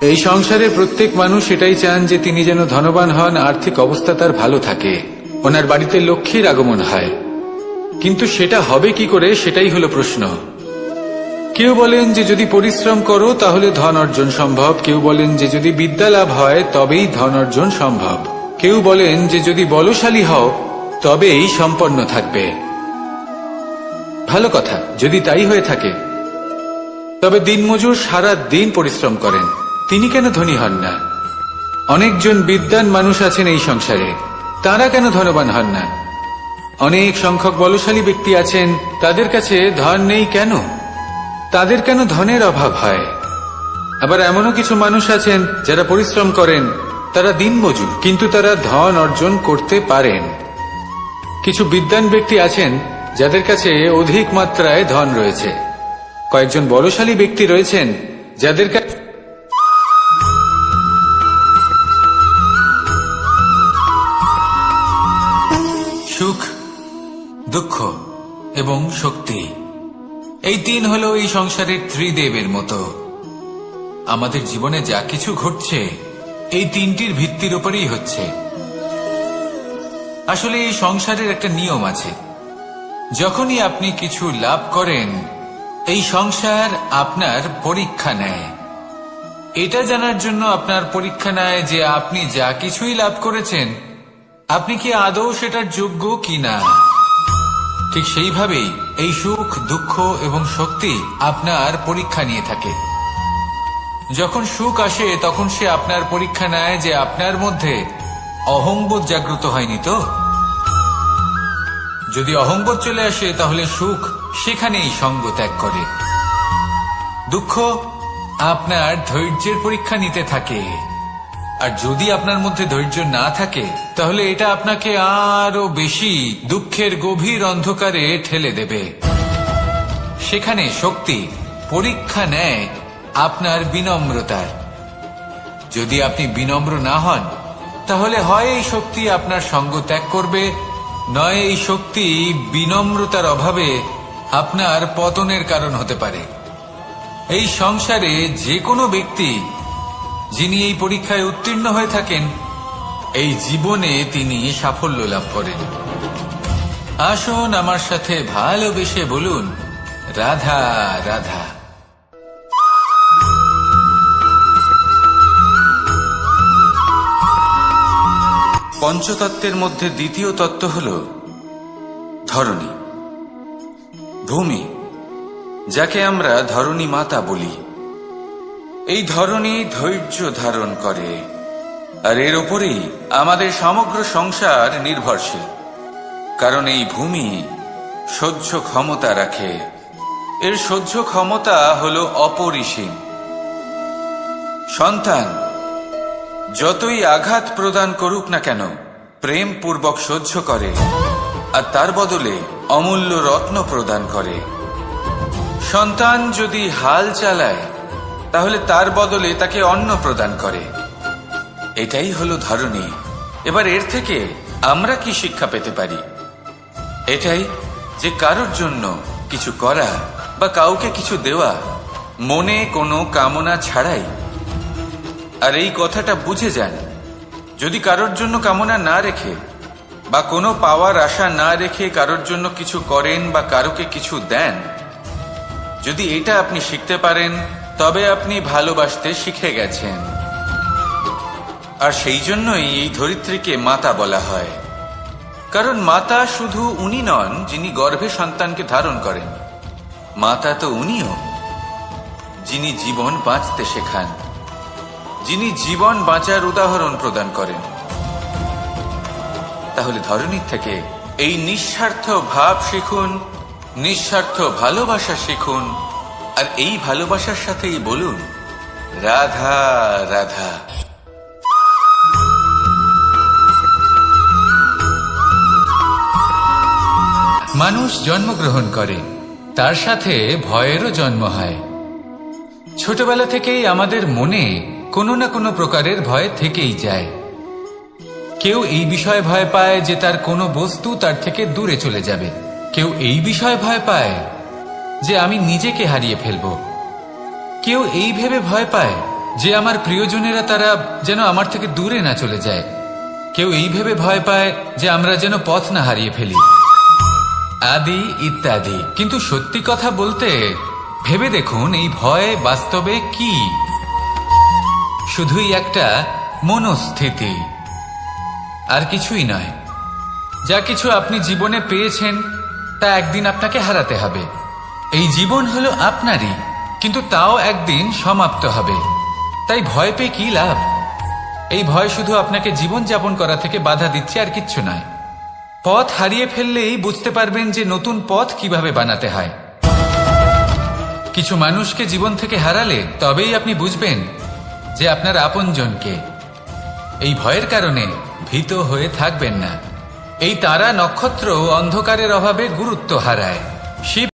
এই সংসারে প্রত্যেক মানুষ এটাই চান যে তিনি যেন ধনবান হন, আর্থিক অবস্থা তার ভালো থাকে, ওনার বাড়িতে লক্ষ্মীর আগমন হয়। কিন্তু সেটা হবে কি করে, সেটাই হলো প্রশ্ন। কেউ বলেন যে যদি পরিশ্রম করো তাহলে ধন অর্জন সম্ভব, কেউ বলেন যে যদি বিদ্যা লাভ হয় তবেই ধন অর্জন সম্ভব, কেউ বলেন যে যদি বলশালী হও তবেই সম্পন্ন থাকবে। ভালো কথা, যদি তাই হয়ে থাকে, তবে দিনমজুর সারা দিন পরিশ্রম করেন, তিনি কেন ধনী হন না? অনেকজন বিদ্বান মানুষ আছেন এই সংসারে, তারা কেন ধনবান হন না? অনেক সংখ্যক বলশালী ব্যক্তি আছেন, তাদের কাছে ধন নেই কেন? তাদের কেন ধনের অভাব হয়? আবার এমনও কিছু মানুষ আছেন যারা পরিশ্রম করেন, তারা দিনমজুর, কিন্তু তারা ধন অর্জন করতে পারেন। কিছু বিদ্বান ব্যক্তি আছেন যাদের কাছে অধিক মাত্রায় ধন রয়েছে। কয়েকজন বলশালী ব্যক্তি রয়েছেন যাদের কাছে সুখ, দুঃখ এবং শক্তি, এই তিন হলো এই সংসারের ত্রিদেবের মতো। আমাদের জীবনে যা কিছু ঘটছে এই তিনটির ভিত্তির উপরেই হচ্ছে। আসলে এই সংসারের একটা নিয়ম আছে, যখনই আপনি কিছু লাভ করেন এই সংসার আপনার পরীক্ষা নেয়। এটা জানার জন্য আপনার পরীক্ষা নেয় যে আপনি যা কিছুই লাভ করেছেন আপনি কি আদৌ সেটার যোগ্য কিনা। ঠিক সেইভাবেই এই সুখ, দুঃখ এবং শক্তি আপনার পরীক্ষা নিয়ে থাকে। যখন সুখ আসে তখন সে আপনার পরীক্ষা নেয় যে আপনার মধ্যে অহংবোধ জাগ্রত হয়নি তো। যদি অহংবোধ চলে আসে তাহলে সুখ সেখানেই সঙ্গ ত্যাগ করে। দুঃখ আপনার ধৈর্যের পরীক্ষা নিতে থাকে, আর যদি আপনার মধ্যে ধৈর্য না থাকে তাহলে এটা আপনাকে আরো বেশি দুঃখের গভীর অন্ধকারে ঠেলে দেবে। সেখানে শক্তি পরীক্ষা নেয় আপনার বিনম্রতার। যদি আপনি বিনম্র না হন তাহলে হয় এই শক্তি আপনার সঙ্গ ত্যাগ করবে, নয় এই শক্তি বিনম্রতার অভাবে আপনার পতনের কারণ হতে পারে। এই সংসারে যে কোনো ব্যক্তি যিনি এই পরীক্ষায় উত্তীর্ণ হয়ে থাকেন এই জীবনে তিনি সাফল্য লাভ করেন। আসুন আমার সাথে ভালোবেসে বলুন, রাধা রাধা। পঞ্চতত্ত্বের মধ্যে দ্বিতীয় তত্ত্ব হল ধরণী, ভূমি, যাকে আমরা ধরণী মাতা বলি। এই ধরণী ধৈর্য ধারণ করে, আর এর ওপরেই আমাদের সমগ্র সংসার নির্ভরশীল। কারণ এই ভূমি সহ্য ক্ষমতা রাখে, এর সহ্য ক্ষমতা হল অপরিসীম। সন্তান যতই আঘাত প্রদান করুক না কেন প্রেম পূর্বক সহ্য করে, আর তার বদলে অমূল্য রত্ন প্রদান করে। সন্তান যদি হাল চালায় তাহলে তার বদলে তাকে অন্ন প্রদান করে। এটাই হলো ধরণী। এবার এর থেকে আমরা কি শিক্ষা পেতে পারি? এটাই যে কারোর জন্য কিছু করা বা কাউকে কিছু দেওয়া মনে কোনো কামনা ছাড়াই। আর এই কথাটা বুঝে যান, যদি কারোর জন্য কামনা না রেখে বা কোনো পাওয়ার আশা না রেখে কারোর জন্য কিছু করেন বা কারোকে কিছু দেন, যদি এটা আপনি শিখতে পারেন তবে আপনি ভালোবাসতে শিখে গেছেন। আর সেই জন্যই এই ধরিত্রীকে মাতা বলা হয়। কারণ মাতা শুধু উনি নন যিনি গর্ভে সন্তানকে ধারণ করেন, মাতা তো উনিও যিনি জীবন বাঁচতে শেখান, যিনি জীবন বাঁচার উদাহরণ প্রদান করেন। তাহলে ধরণীর থেকে এই নিঃস্বার্থ ভাব শিখুন, নিঃস্বার্থ ভালোবাসা শিখুন, আর এই ভালোবাসার সাথেই বলুন, রাধা রাধা। মানুষ জন্মগ্রহণ করে, তার সাথে ভয়েরও জন্ম হয়। ছোটবেলা থেকেই আমাদের মনে কোনো না কোনো প্রকারের ভয় থেকেই যায়। কেউ এই বিষয়ে ভয় পায় যে তার কোনো বস্তু তার থেকে দূরে চলে যাবে, কেউ এই বিষয়ে ভয় পায় যে আমি নিজেকে হারিয়ে ফেলব, কেউ এই ভেবে ভয় পায় যে আমার প্রিয়জনেরা তারা যেন আমার থেকে দূরে না চলে যায়, কেউ এই ভেবে ভয় পায় যে আমরা যেন পথ না হারিয়ে ফেলি, আদি ইত্যাদি। কিন্তু সত্যি কথা বলতে ভেবে দেখুন এই ভয় বাস্তবে কি? শুধুই একটা মনস্থিতি, আর কিছুই নয়। যা কিছু আপনি জীবনে পেয়েছেন তা একদিন আপনাকে হারাতে হবে। এই জীবন হলো আপনারই, কিন্তু তাও একদিন সমাপ্ত হবে। তাই ভয় পেয়ে কি লাভ? এই ভয় শুধু আপনাকে জীবন যাপন করা থেকে বাধা দিচ্ছে, আর কিচ্ছু নয়। পথ হারিয়ে ফেললেই বুঝতে পারবেন যে নতুন পথ কিভাবে বানাতে হয়। কিছু মানুষকে জীবন থেকে হারালে তবেই আপনি বুঝবেন যে আপনার আপনজনকে। এই ভয়ের কারণে ভীত হয়ে থাকবেন না। এই তারা নক্ষত্র অন্ধকারের অভাবে গুরুত্ব হারায়। শিব